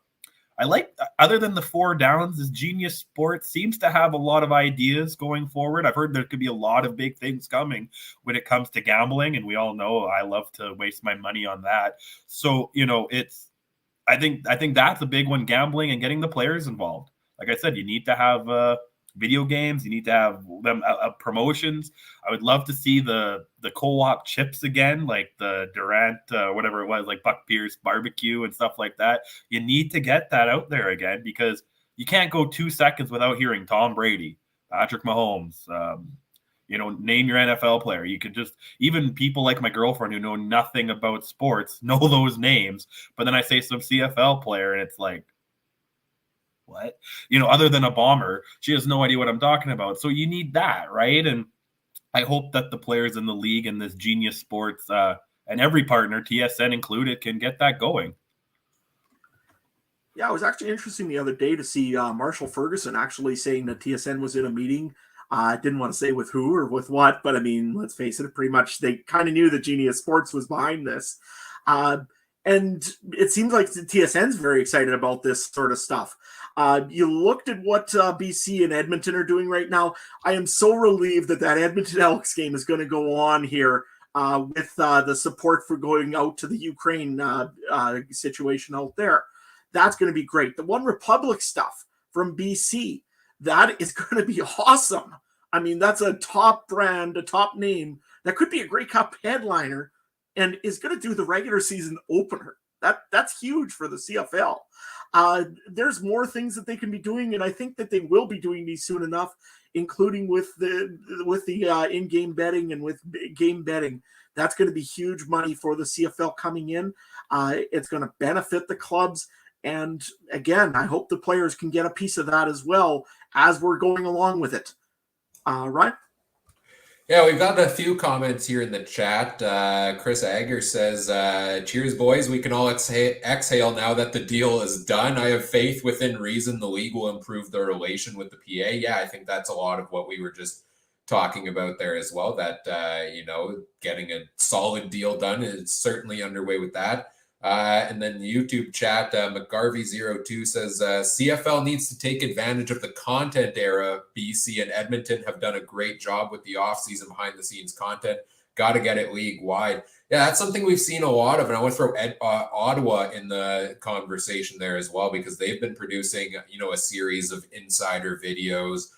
[SPEAKER 3] I like, other than the 4 downs, this Genius Sports seems to have a lot of ideas going forward. I've heard there could be a lot of big things coming when it comes to gambling, and we all know I love to waste my money on that. So, I think that's a big one, gambling and getting the players involved. Like I said, you need to have video games. You need to have them promotions. I would love to see the co-op chips again, like the Durant, whatever it was, like Buck Pierce barbecue and stuff like that. You need to get that out there again because you can't go 2 seconds without hearing Tom Brady, Patrick Mahomes, name your NFL player. You could just, even people like my girlfriend who know nothing about sports know those names. But then I say some CFL player and it's like, what? Other than a bomber, she has no idea what I'm talking about. So you need that, right? And I hope that the players in the league and this Genius Sports and every partner, TSN included, can get that going.
[SPEAKER 2] Yeah, it was actually interesting the other day to see Marshall Ferguson actually saying that TSN was in a meeting. I didn't want to say with who or with what, but I mean, let's face it, pretty much they kind of knew that Genius Sports was behind this. And it seems like the TSN's very excited about this sort of stuff. You looked at what BC and Edmonton are doing right now. I am so relieved that Edmonton Elks game is going to go on here with the support for going out to the Ukraine situation out there. That's going to be great. The One Republic stuff from BC, that is going to be awesome. I mean, that's a top brand, a top name. That could be a Grey Cup headliner and is going to do the regular season opener. That's huge for the CFL. There's more things that they can be doing, and I think that they will be doing these soon enough, including with the in-game betting and with game betting. That's going to be huge money for the CFL coming in. It's going to benefit the clubs. And again, I hope the players can get a piece of that as well as we're going along with it. Right?
[SPEAKER 1] Yeah, we've got a few comments here in the chat. Chris Agger says, cheers, boys. We can all exhale now that the deal is done. I have faith within reason the league will improve their relation with the PA. Yeah, I think that's a lot of what we were just talking about there as well, that, getting a solid deal done is certainly underway with that. And then the YouTube chat, McGarvey02 says, CFL needs to take advantage of the content era. BC and Edmonton have done a great job with the offseason behind-the-scenes content. Got to get it league-wide. Yeah, that's something we've seen a lot of, and I want to throw Ottawa in the conversation there as well, because they've been producing, a series of insider videos,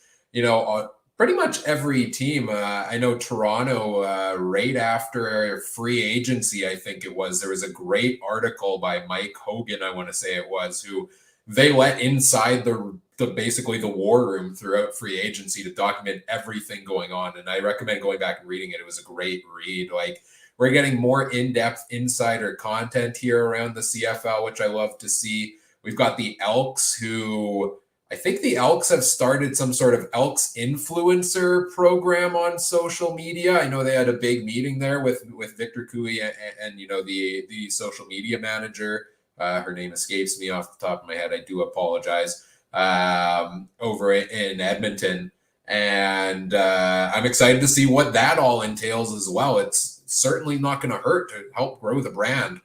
[SPEAKER 1] pretty much every team. I know Toronto, right after free agency, I think it was, there was a great article by Mike Hogan, I want to say it was, who they let inside the basically the war room throughout free agency to document everything going on. And I recommend going back and reading it. It was a great read. Like, we're getting more in-depth insider content here around the CFL, which I love to see. We've got the Elks, who I think the Elks have started some sort of Elks influencer program on social media. I know they had a big meeting there with Victor Cooey and the social media manager. Her name escapes me off the top of my head. I do apologize. Over in Edmonton. And I'm excited to see what that all entails as well. It's certainly not going to hurt to help grow the brand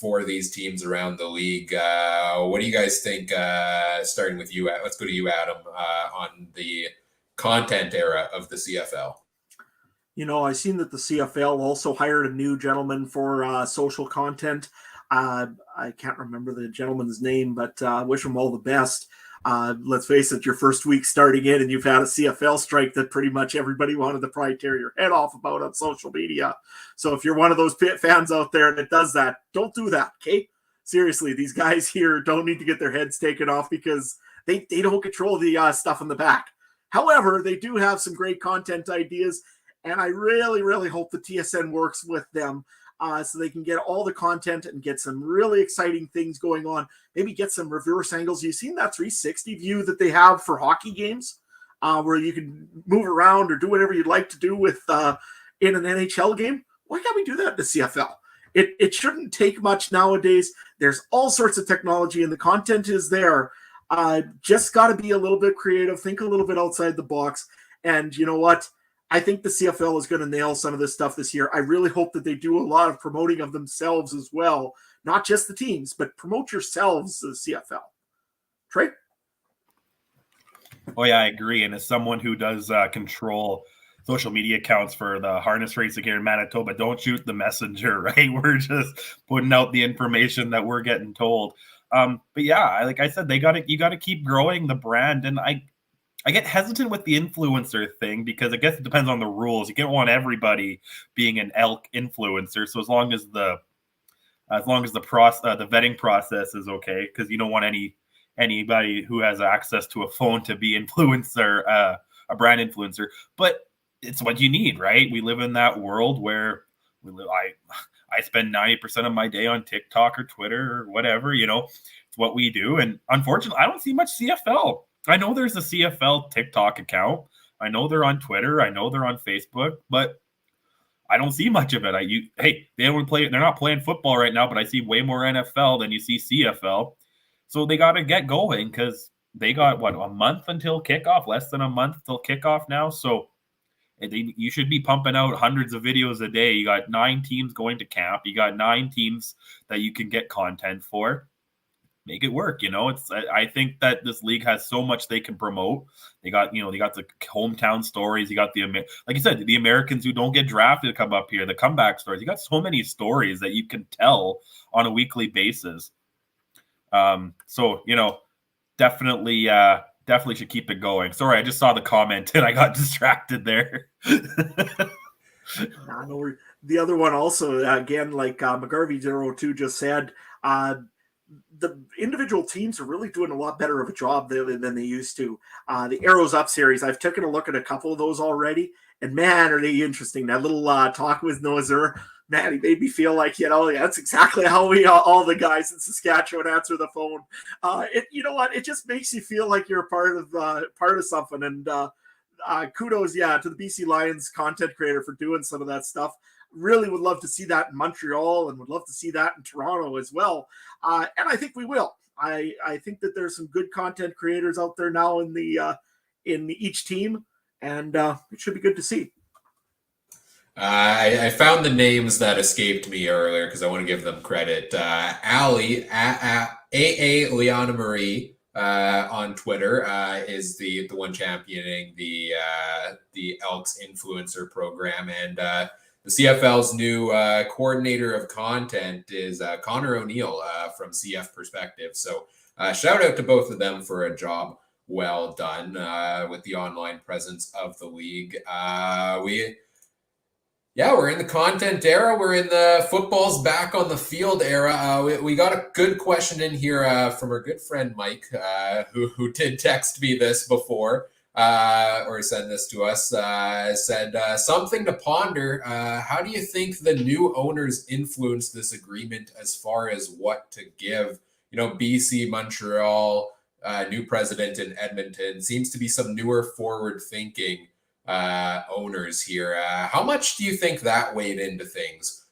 [SPEAKER 1] for these teams around the league. What do you guys think, starting with you? Let's go to you, Adam, on the content era of the CFL.
[SPEAKER 2] I've seen that the CFL also hired a new gentleman for social content. I can't remember the gentleman's name, but wish him all the best. Let's face it, your first week starting in and you've had a CFL strike that pretty much everybody wanted to probably tear your head off about on social media. So if you're one of those fans out there that does that, don't do that, okay? Seriously, these guys here don't need to get their heads taken off because they don't control the stuff in the back. However, they do have some great content ideas, and I really, really hope the TSN works with them. so they can get all the content and get some really exciting things going on. Maybe get some reverse angles. You've seen that 360 view that they have for hockey games, where you can move around or do whatever you'd like to do with in an NHL game. Why can't we do that in the CFL? It shouldn't take much nowadays. There's all sorts of technology and the content is there. Just got to be a little bit creative, think a little bit outside the box. And you know what? I think the CFL is going to nail some of this stuff this year. I really hope that they do a lot of promoting of themselves as well. Not just the teams, but promote yourselves, the CFL. Trey?
[SPEAKER 3] Oh, yeah, I agree. And as someone who does control social media accounts for the harness racing here in Manitoba, don't shoot the messenger, right? We're just putting out the information that we're getting told. But yeah, like I said, you got to keep growing the brand. And I get hesitant with the influencer thing because I guess it depends on the rules. You can't want everybody being an elk influencer. So as long as the vetting process is okay, because you don't want anybody who has access to a phone to be influencer, a brand influencer. But it's what you need, right? We live in that world where I spend 90% of my day on TikTok or Twitter or whatever, it's what we do. And unfortunately, I don't see much CFL. I know there's a CFL TikTok account. I know they're on Twitter. I know they're on Facebook, but I don't see much of it. They're not playing football right now, but I see way more NFL than you see CFL. So they got to get going because they got, a month until kickoff, less than a month till kickoff now. So you should be pumping out hundreds of videos a day. You got 9 teams going to camp. You got 9 teams that you can get content for. Make it work. I think that this league has so much they can promote. They got the hometown stories. You got like you said, the Americans who don't get drafted to come up here, the comeback stories. You got so many stories that you can tell on a weekly basis. So definitely should keep it going. Sorry, I just saw the comment and I got distracted there.
[SPEAKER 2] The other one also, again, like McGarvey02 just said, the individual teams are really doing a lot better of a job than they used to. The Arrows Up series, I've taken a look at a couple of those already, and man, are they interesting. That little talk with Noah Zur, man, he made me feel like, that's exactly how we all the guys in Saskatchewan answer the phone. You know what? It just makes you feel like you're part of something. And kudos, to the BC Lions content creator for doing some of that stuff. Really would love to see that in Montreal and would love to see that in Toronto as well. And I think we will. I think that there's some good content creators out there now in each team, and it should be good to see.
[SPEAKER 1] I found the names that escaped me earlier because I want to give them credit. Ali, AA Liana Marie on Twitter is the one championing the Elks influencer program, and the CFL's new coordinator of content is Connor O'Neill from CF Perspective. So shout out to both of them for a job well done with the online presence of the league. We're in the content era. We're in the football's back on the field era. We got a good question in here from our good friend Mike, who did text me this before. Or send this to us, said something to ponder. How do you think the new owners influenced this agreement as far as what to give? BC, Montreal, new president in Edmonton, seems to be some newer forward thinking owners here. How much do you think that weighed into things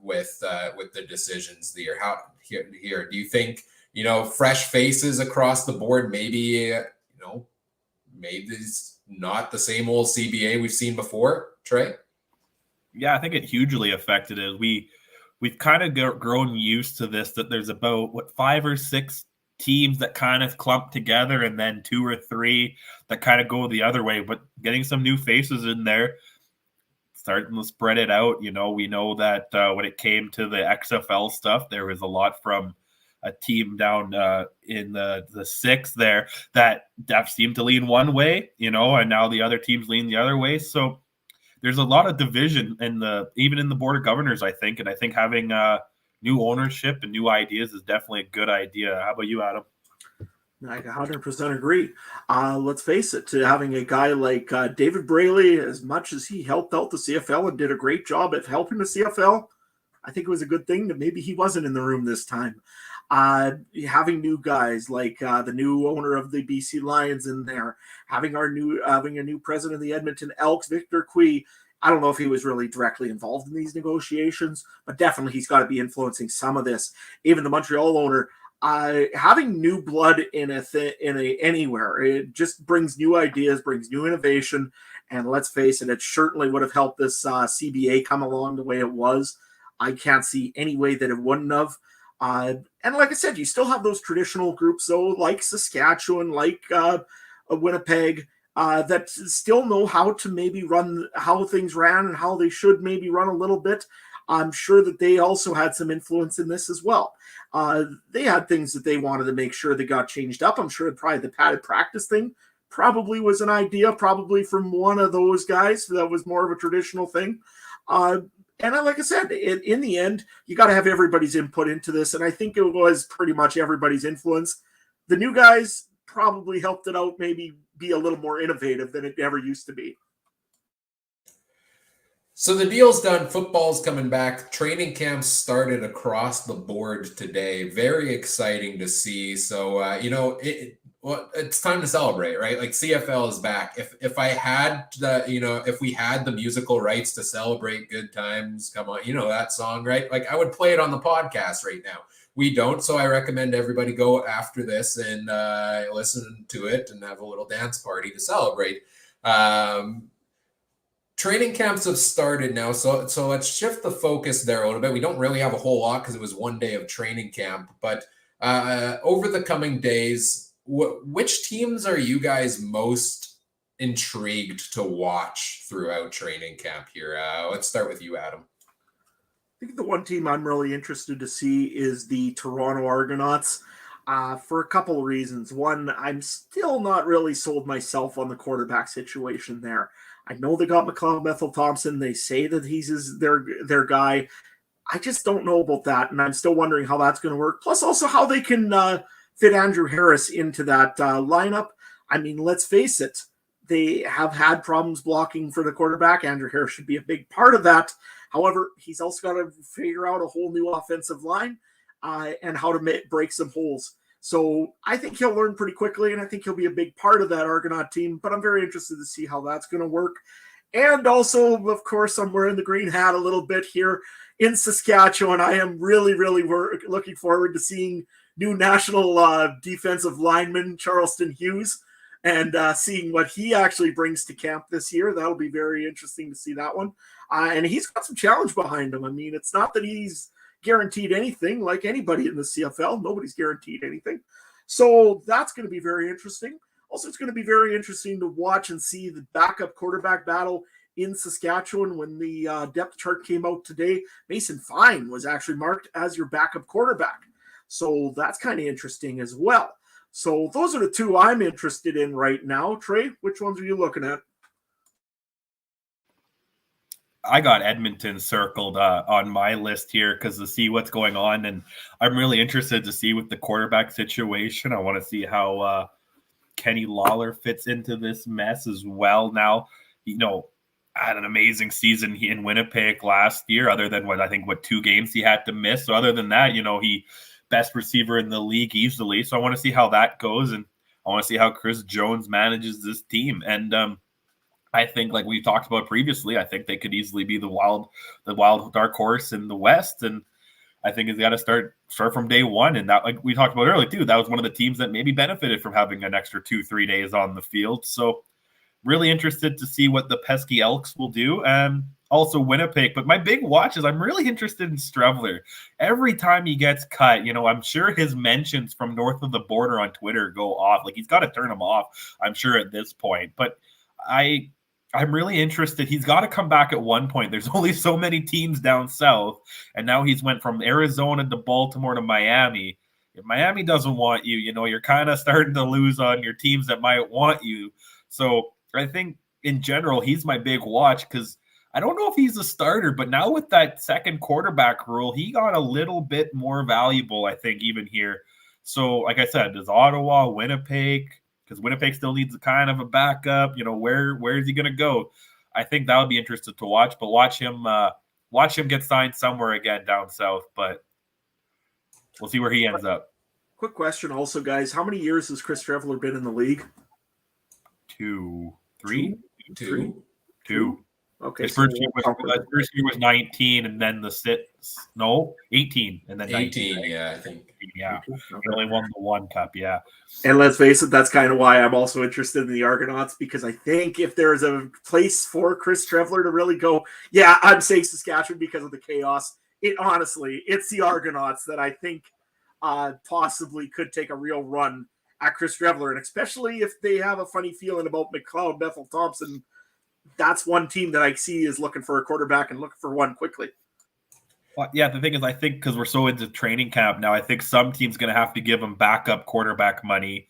[SPEAKER 1] with the decisions there? Here, do you think, fresh faces across the board, maybe it's not the same old CBA we've seen before, Trey?
[SPEAKER 3] Yeah, I think it hugely affected it. We've kind of grown used to this, that there's about 5 or 6 teams that kind of clump together and then 2 or 3 that kind of go the other way. But getting some new faces in there, starting to spread it out. We know that when it came to the XFL stuff, there was a lot from a team down in the 6th there that seemed to lean one way, and now the other teams lean the other way. So there's a lot of division even in the Board of Governors, I think. And I think having new ownership and new ideas is definitely a good idea. How about you, Adam?
[SPEAKER 2] I 100% agree. Let's face it, to having a guy like David Braley, as much as he helped out the CFL and did a great job at helping the CFL, I think it was a good thing that maybe he wasn't in the room this time. Having new guys like the new owner of the BC Lions in there, having a new president of the Edmonton Elks, Victor Cui. I don't know if he was really directly involved in these negotiations, but definitely he's got to be influencing some of this. Even the Montreal owner, having new blood anywhere, it just brings new ideas, brings new innovation. And let's face it, it certainly would have helped this CBA come along the way it was. I can't see any way that it wouldn't have. And like I said, you still have those traditional groups, though, like Saskatchewan, like Winnipeg, that still know how to maybe run, how things ran and how they should maybe run a little bit. I'm sure that they also had some influence in this as well. They had things that they wanted to make sure they got changed up. I'm sure probably the padded practice thing probably was an idea, probably from one of those guys that was more of a traditional thing. And like I said, in the end, you got to have everybody's input into this. And I think it was pretty much everybody's influence. The new guys probably helped it out, maybe be a little more innovative than it ever used to be.
[SPEAKER 1] So the deal's done. Football's coming back. Training camps started across the board today. Very exciting to see. So, it's time to celebrate, right? Like CFL is back. If I had if we had the musical rights to celebrate good times, come on, that song, right? Like I would play it on the podcast right now. We don't, so I recommend everybody go after this and listen to it and have a little dance party to celebrate. Training camps have started now, so let's shift the focus there a little bit. We don't really have a whole lot because it was one day of training camp, but over the coming days, which teams are you guys most intrigued to watch throughout training camp here? Let's start with you, Adam.
[SPEAKER 2] I think the one team I'm really interested to see is the Toronto Argonauts for a couple of reasons. One, I'm still not really sold myself on the quarterback situation there. I know they got McLeod Bethel-Thompson. They say that he's their guy. I just don't know about that, and I'm still wondering how that's going to work. Plus, also how they can fit Andrew Harris into that lineup. I mean, let's face it, they have had problems blocking for the quarterback. Andrew Harris should be a big part of that. However, he's also got to figure out a whole new offensive line and how to break some holes. So I think he'll learn pretty quickly, and I think he'll be a big part of that Argonaut team, but I'm very interested to see how that's going to work. And also, of course, I'm wearing the green hat a little bit here in Saskatchewan. I am really, really looking forward to seeing new national defensive lineman Charleston Hughes and seeing what he actually brings to camp this year. That'll be very interesting to see that one. And he's got some challenge behind him. I mean, it's not that he's guaranteed anything like anybody in the CFL. Nobody's guaranteed anything. So that's going to be very interesting. Also, it's going to be very interesting to watch and see the backup quarterback battle in Saskatchewan. When the depth chart came out today, Mason Fine was actually marked as your backup quarterback. So that's kind of interesting as well. So those are the two I'm interested in right now. Trey, which ones are you looking at?
[SPEAKER 3] I got Edmonton circled on my list here because to see what's going on, and I'm really interested to see with the quarterback situation. I want to see how Kenny Lawler fits into this mess as well. Now, had an amazing season in Winnipeg last year, other than what 2 games he had to miss. So other than that, he best receiver in the league easily. So I want to see how that goes, and I want to see how Chris Jones manages this team. And I think, like we talked about previously, I think they could easily be the wild dark horse in the West. And I think it's got to start from day one. And that, like we talked about earlier too, that was one of the teams that maybe benefited from having an extra 2-3 days on the field. So really interested to see what the pesky Elks will do. And also Winnipeg. But my big watch is I'm really interested in Strevler. Every time he gets cut, I'm sure his mentions from north of the border on Twitter go off. Like he's got to turn them off, I'm sure, at this point. But I'm really interested. He's got to come back at one point. There's only so many teams down south, and now he's went from Arizona to Baltimore to Miami. If Miami doesn't want you, you're kind of starting to lose on your teams that might want you. So I think in general, he's my big watch because I don't know if he's a starter, but now with that second quarterback rule, he got a little bit more valuable, I think, even here. So like I said, does Ottawa, Winnipeg, because Winnipeg still needs a kind of a backup. Where is he going to go? I think that would be interesting to watch. But watch him watch him get signed somewhere again down south, but we'll see where he ends up.
[SPEAKER 2] Quick question also, guys. How many years has Chris Trevler been in the league?
[SPEAKER 3] 2, 3?
[SPEAKER 1] Two.
[SPEAKER 2] Okay.
[SPEAKER 3] His first year was 19, and then 18, and then
[SPEAKER 1] 18.
[SPEAKER 3] 19.
[SPEAKER 1] Yeah, I think.
[SPEAKER 3] Yeah, he only won the one cup. Yeah,
[SPEAKER 2] and let's face it, that's kind of why I'm also interested in the Argonauts, because I think if there's a place for Chris Trevler to really go, yeah, I'm saying Saskatchewan because of the chaos. It's the Argonauts that I think possibly could take a real run at Chris Trevler, and especially if they have a funny feeling about McLeod, Bethel Thompson. That's one team that I see is looking for a quarterback and looking for one quickly.
[SPEAKER 3] Well, yeah, the thing is, I think because we're so into training camp now, I think some team's going to have to give him backup quarterback money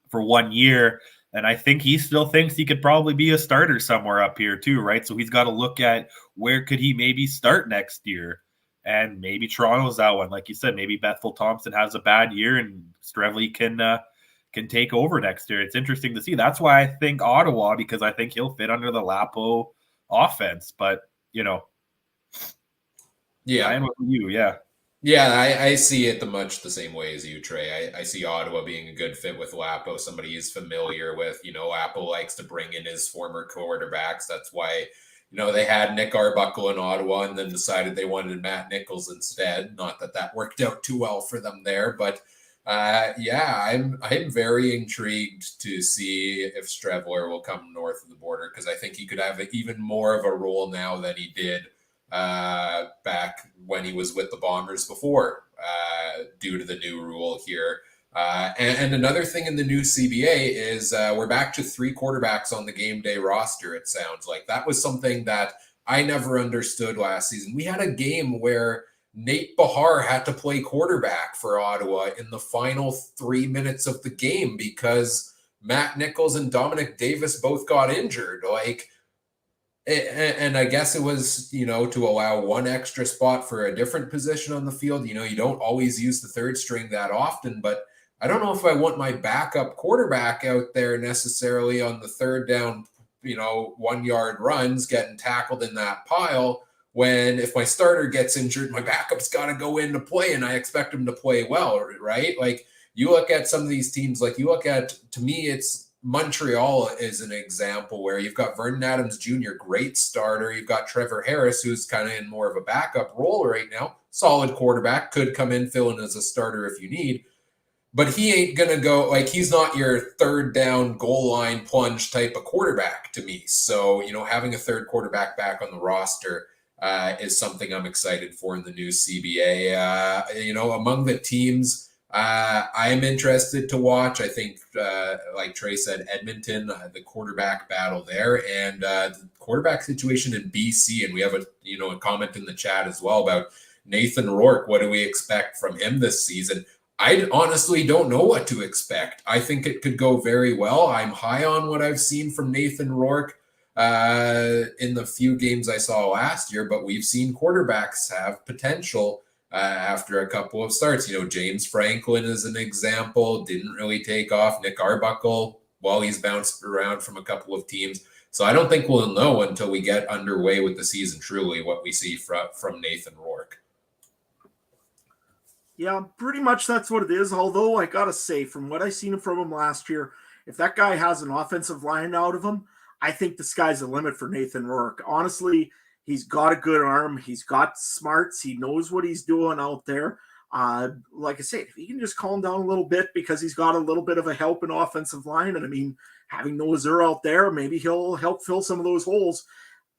[SPEAKER 3] for 1 year. And I think he still thinks he could probably be a starter somewhere up here too, right? So he's got to look at where could he maybe start next year. And maybe Toronto's that one. Like you said, maybe Bethel Thompson has a bad year and Strevely can take over next year. It's interesting to see. That's why I think Ottawa, because I think he'll fit under the Lapo offense. But,
[SPEAKER 1] yeah.
[SPEAKER 3] I am with you, yeah.
[SPEAKER 1] Yeah, I see it much the same way as you, Trey. I see Ottawa being a good fit with Lapo, somebody he's familiar with. Lapo likes to bring in his former quarterbacks. That's why, they had Nick Arbuckle in Ottawa and then decided they wanted Matt Nichols instead. Not that worked out too well for them there, but I'm very intrigued to see if Strevler will come north of the border, because I think he could have even more of a role now than he did back when he was with the Bombers before, due to the new rule here. And another thing in the new CBA is we're back to 3 quarterbacks on the game day roster, it sounds like. That was something that I never understood last season. We had a game where Nate Bahar had to play quarterback for Ottawa in the final 3 minutes of the game because Matt Nichols and Dominic Davis both got injured. And I guess it was, to allow one extra spot for a different position on the field. You don't always use the third string that often, but I don't know if I want my backup quarterback out there necessarily on the third down, 1 yard runs getting tackled in that pile. When if my starter gets injured, my backup's got to go in to play, and I expect him to play well, right? Like, you look at some of these teams, to me, it's Montreal is an example where you've got Vernon Adams Jr., great starter. You've got Trevor Harris, who's kind of in more of a backup role right now. Solid quarterback, could come in, fill in as a starter if you need. But he ain't going to go, he's not your third down goal line plunge type of quarterback to me. So, having a third quarterback back on the roster is something I'm excited for in the new CBA. Among the teams I'm interested to watch, I think, like Trey said, Edmonton, the quarterback battle there, and the quarterback situation in BC. And we have a comment in the chat as well about Nathan Rourke. What do we expect from him this season? I honestly don't know what to expect. I think it could go very well. I'm high on what I've seen from Nathan Rourke in the few games I saw last year, but we've seen quarterbacks have potential after a couple of starts. James Franklin is an example, didn't really take off. Nick Arbuckle, he's bounced around from a couple of teams. So I don't think we'll know until we get underway with the season truly what we see from Nathan Rourke.
[SPEAKER 2] Yeah, pretty much that's what it is. Although I got to say, from what I seen from him last year, if that guy has an offensive line out of him, I think the sky's the limit for Nathan Rourke. Honestly, he's got a good arm. He's got smarts. He knows what he's doing out there. Like I said, if he can just calm down a little bit because he's got a little bit of a help in offensive line. And having Noah Zur out there, maybe he'll help fill some of those holes.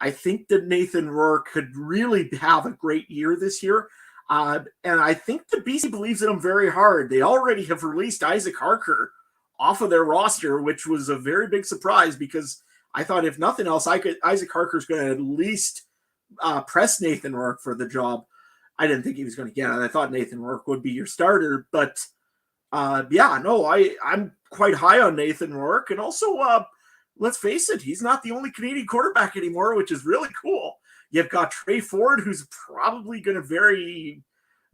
[SPEAKER 2] I think that Nathan Rourke could really have a great year this year. And I think the BC believes in him very hard. They already have released Isaac Harker off of their roster, which was a very big surprise because I thought, if nothing else, Isaac Harker's going to at least press Nathan Rourke for the job. I didn't think he was going to get it. I thought Nathan Rourke would be your starter. But, I'm quite high on Nathan Rourke. And also, let's face it, he's not the only Canadian quarterback anymore, which is really cool. You've got Trey Ford, who's probably going to very,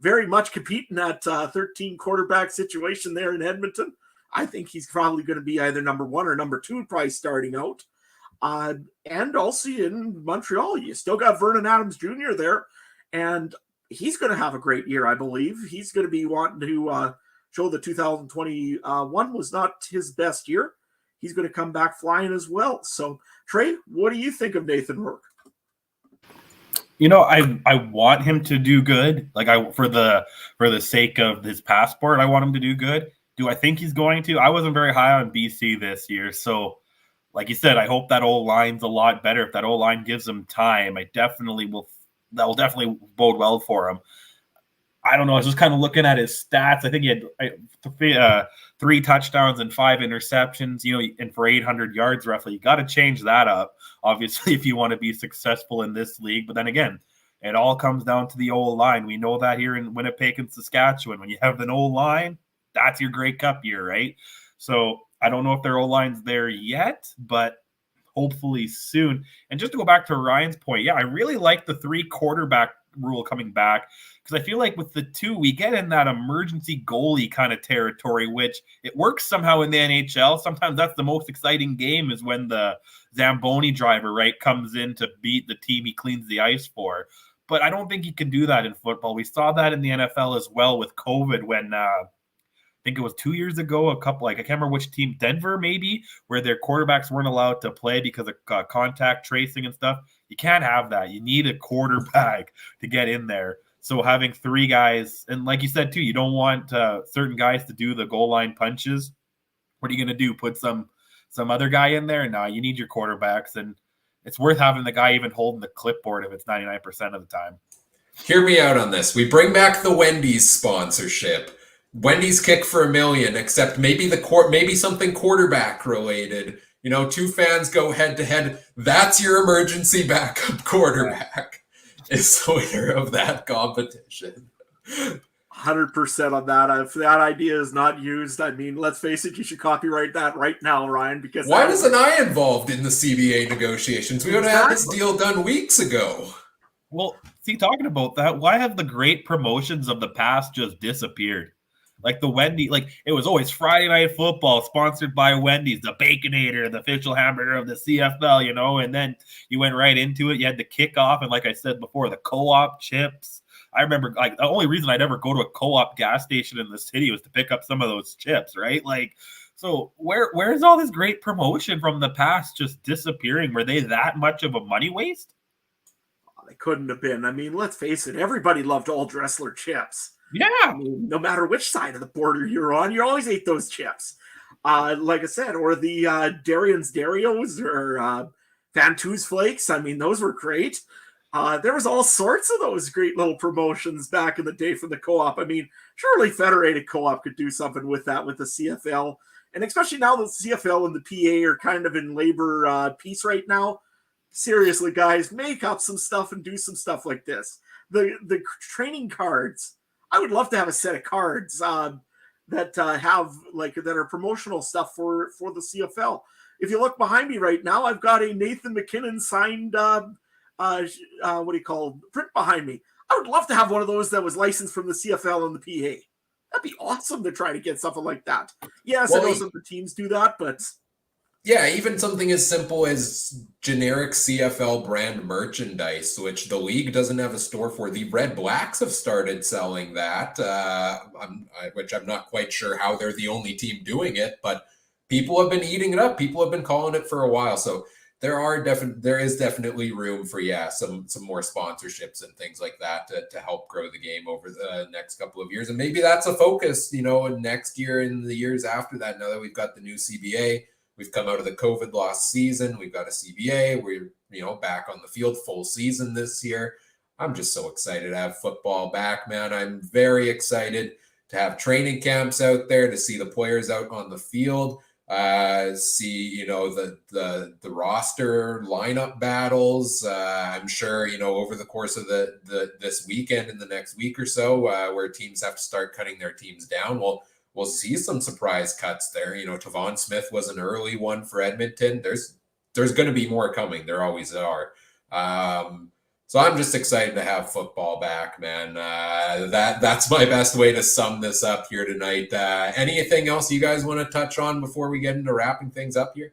[SPEAKER 2] very much compete in that 13 quarterback situation there in Edmonton. I think he's probably going to be either number 1 or number 2, probably starting out. And also in Montreal, you still got Vernon Adams Jr. there, and he's going to have a great year, I believe. He's going to be wanting to show the 2021 was not his best year. He's going to come back flying as well. So, Trey, what do you think of Nathan Rourke?
[SPEAKER 3] I want him to do good. Like for the sake of his passport, I want him to do good. Do I think he's going to? I wasn't very high on BC this year, so like you said, I hope that O-line's a lot better. If that O-line gives him time, that will definitely bode well for him. I don't know. I was just kind of looking at his stats. I think he had 3 touchdowns and 5 interceptions, and for 800 yards roughly. You got to change that up, obviously, if you want to be successful in this league. But then again, it all comes down to the O-line. We know that here in Winnipeg and Saskatchewan. When you have an O-line, that's your Grey Cup year, right? So I don't know if their O-line's there yet, but hopefully soon. And just to go back to Ryan's point, I really like the 3 quarterback rule coming back, because I feel like with the 2, we get in that emergency goalie kind of territory, which it works somehow in the NHL. Sometimes that's the most exciting game, is when the Zamboni driver, right, comes in to beat the team he cleans the ice for. But I don't think you can do that in football. We saw that in the NFL as well with COVID when I think it was 2 years ago, I can't remember which team, Denver maybe, where their quarterbacks weren't allowed to play because of contact tracing and stuff. You can't have that. You need a quarterback to get in there. So having 3 guys, and like you said too, you don't want certain guys to do the goal line punches. What are you going to do? Put some other guy in there? No, you need your quarterbacks, and it's worth having the guy even holding the clipboard if it's 99% of the time.
[SPEAKER 1] Hear me out on this. We bring back the Wendys sponsorship. Wendys kick for $1 million, except maybe something quarterback related. 2 fans go head to head. That's your emergency backup quarterback. Is the winner of that competition.
[SPEAKER 2] 100% on that. If that idea is not used, I mean, let's face it, you should copyright that right now, Ryan. Because
[SPEAKER 1] why wasn't I involved in the CBA negotiations? We would have had this deal done weeks ago.
[SPEAKER 3] Well, see, talking about that, why have the great promotions of the past just disappeared? Like the Wendy, it was always Friday Night Football sponsored by Wendys, the Baconator, the official hamburger of the CFL, and then you went right into it. You had the kickoff, and like I said before, the co-op chips. I remember the only reason I'd ever go to a co-op gas station in the city was to pick up some of those chips, right? So where's all this great promotion from the past just disappearing? Were they that much of a money waste?
[SPEAKER 2] They couldn't have been. I mean, let's face it, everybody loved Old Dressler chips.
[SPEAKER 3] Yeah.
[SPEAKER 2] I mean, no matter which side of the border you're on, you always ate those chips. Like I said, or the Darian's Darios or Fantus Flakes. I mean, those were great. There was all sorts of those great little promotions back in the day from the co-op. I mean, surely Federated Co-op could do something with that with the CFL. And especially now that the CFL and the PA are kind of in labor peace right now. Seriously, guys, make up some stuff and do some stuff like this. The training cards. I would love to have a set of cards that are promotional stuff for the CFL. If you look behind me right now, I've got a Nathan McKinnon signed print behind me. I would love to have one of those that was licensed from the CFL and the PA. That'd be awesome to try to get something like that. Yes, I know some of the teams do that, but
[SPEAKER 1] yeah, even something as simple as generic CFL brand merchandise, which the league doesn't have a store for. The Red Blacks have started selling that, which I'm not quite sure how they're the only team doing it, but people have been eating it up. People have been calling it for a while. So there is definitely room for, some more sponsorships and things like that to help grow the game over the next couple of years. And maybe that's a focus, next year and the years after that, now that we've got the new CBA. We've come out of the COVID lost season. We've got a CBA. We're, back on the field full season this year. I'm just so excited to have football back, man. I'm very excited to have training camps out there, to see the players out on the field, see, the roster lineup battles. I'm sure, over the course of this weekend and the next week or so, where teams have to start cutting their teams down. We'll see some surprise cuts there. Tavon Smith was an early one for Edmonton. There's going to be more coming. There always are. So I'm just excited to have football back, man. That's my best way to sum this up here tonight. Anything else you guys want to touch on before we get into wrapping things up here?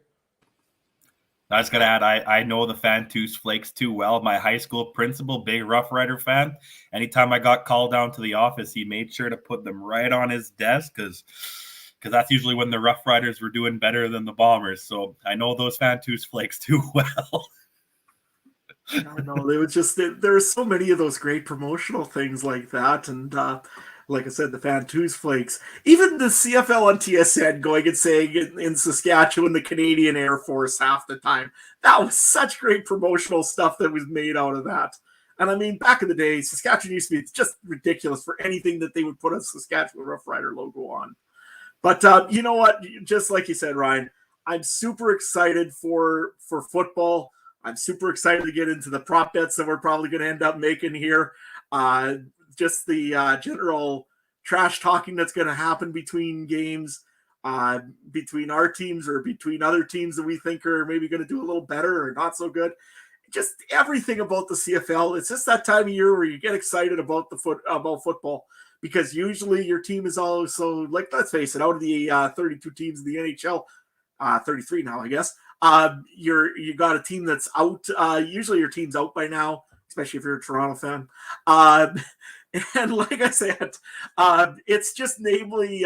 [SPEAKER 3] I just got to add, I know the Fantus Flakes too well. My high school principal, big Rough Rider fan. Anytime I got called down to the office, he made sure to put them right on his desk because that's usually when the Rough Riders were doing better than the Bombers. So I know those Fantus Flakes too well.
[SPEAKER 2] No, they was just there are so many of those great promotional things like that, and like I said, the Fantus Flakes, even the CFL on TSN going and saying in Saskatchewan, the Canadian Air Force half the time. That was such great promotional stuff that was made out of that. And I mean, back in the day, Saskatchewan used to be just ridiculous for anything that they would put a Saskatchewan Rough Rider logo on. But you know what? Just like you said, Ryan, I'm super excited for football. I'm super excited to get into the prop bets that we're probably going to end up making here. Just the general trash talking that's going to happen between games, between our teams or between other teams that we think are maybe going to do a little better or not so good. Just everything about the CFL. It's just that time of year where you get excited about about football, because usually your team is also, like, let's face it, out of the 32 teams in the NHL, 33 now, I guess. You got a team that's out. Usually your team's out by now, especially if you're a Toronto fan. And like I said, it's just namely,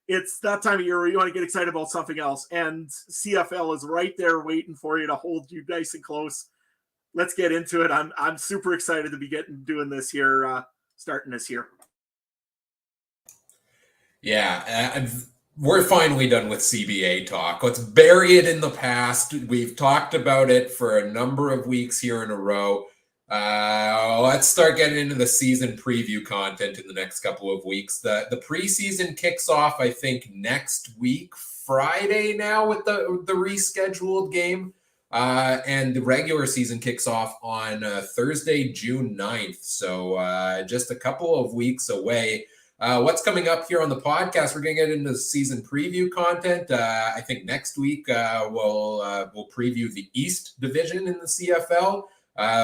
[SPEAKER 2] it's that time of year where you want to get excited about something else. And CFL is right there waiting for you to hold you nice and close. Let's get into it. I'm super excited to be doing this here, starting this year.
[SPEAKER 1] Yeah, we're finally done with CBA talk. Let's bury it in the past. We've talked about it for a number of weeks here in a row. Let's start getting into the season preview content in the next couple of weeks. The preseason kicks off, I think, next week, Friday now, with the rescheduled game. And the regular season kicks off on Thursday, June 9th. So just a couple of weeks away. What's coming up here on the podcast? We're going to get into the season preview content. I think next week we'll preview the East Division in the CFL.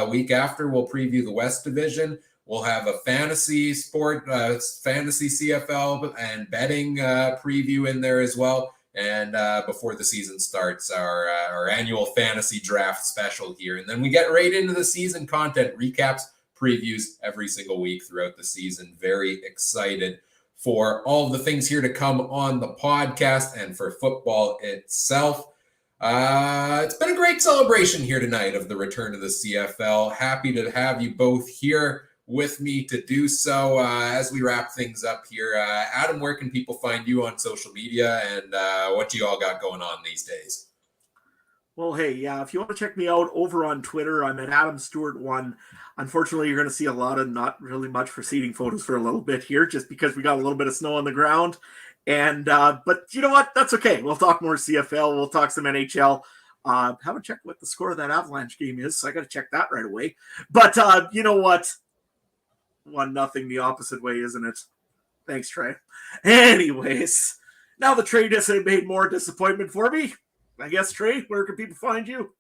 [SPEAKER 1] Week after, we'll preview the West Division. We'll have a fantasy CFL and betting preview in there as well. And before the season starts, our annual fantasy draft special here. And then we get right into the season content, recaps, previews every single week throughout the season. Very excited for all of the things here to come on the podcast and for football itself. It's been a great celebration here tonight of the return of the CFL. Happy to have you both here with me to do so as we wrap things up here. Adam, where can people find you on social media, and what you all got going on these days?
[SPEAKER 2] Well, hey, yeah, if you want to check me out over on Twitter, I'm at Adam Stewart 1. Unfortunately, you're going to see a lot of not really much preceding photos for a little bit here, just because we got a little bit of snow on the ground. And but you know what? That's okay. We'll talk more CFL. We'll talk some NHL. Haven't checked what the score of that Avalanche game is, so I got to check that right away. But you know what? 1-0 the opposite way, isn't it? Thanks, Trey. Anyways, now the trade has made more disappointment for me. I guess, Trey, where can people find you?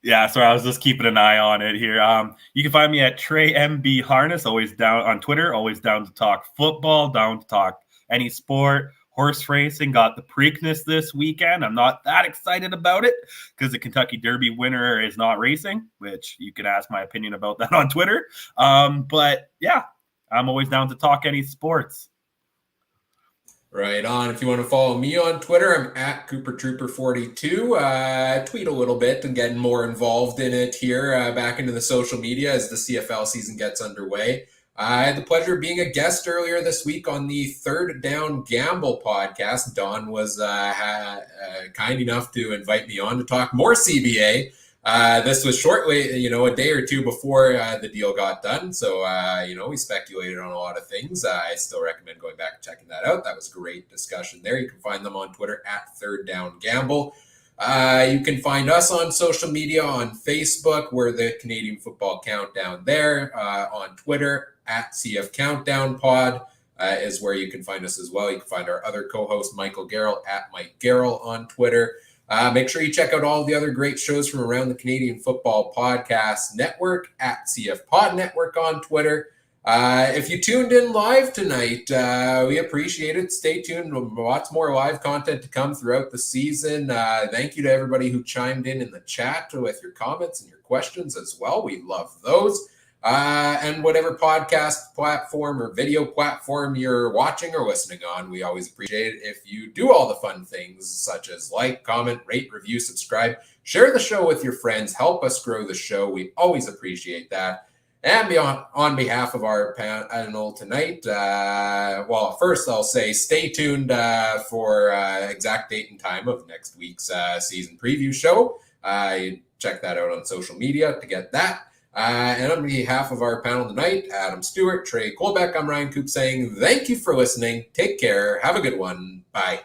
[SPEAKER 3] Yeah, sorry, I was just keeping an eye on it here. You can find me at Trey MB Harness, always down on Twitter, always down to talk football, down to talk any sport. Horse racing got the Preakness this weekend. I'm not that excited about it because the Kentucky Derby winner is not racing, which you can ask my opinion about that on Twitter. But yeah, I'm always down to talk any sports.
[SPEAKER 1] Right on. If you want to follow me on Twitter, I'm at CooperTrooper42. Tweet a little bit and getting more involved in it here, back into the social media as the CFL season gets underway. I had the pleasure of being a guest earlier this week on the Third Down Gamble podcast. Don was kind enough to invite me on to talk more CBA. This was shortly, a day or two before the deal got done. So, we speculated on a lot of things. I still recommend going back and checking that out. That was a great discussion there. You can find them on Twitter at Third Down Gamble. You can find us on social media on Facebook. We're the Canadian Football Countdown there. On Twitter at CF Countdown Pod is where you can find us as well. You can find our other co-host, Michael Garrell, at Mike Garrell on Twitter. Make sure you check out all the other great shows from around the Canadian Football Podcast Network at CF Pod Network on Twitter. If you tuned in live tonight, we appreciate it. Stay tuned. Lots more live content to come throughout the season. Thank you to everybody who chimed in the chat with your comments and your questions as well. We love those. And whatever podcast platform or video platform you're watching or listening on, we always appreciate it if you do all the fun things such as like, comment, rate, review, subscribe, share the show with your friends, help us grow the show. We always appreciate that. And on behalf of our panel tonight, well, first I'll say stay tuned for exact date and time of next week's season preview show. Check that out on social media to get that. And on behalf of our panel tonight, Adam Stewart, Trey Colbeck, I'm Ryan Coop saying thank you for listening. Take care. Have a good one. Bye.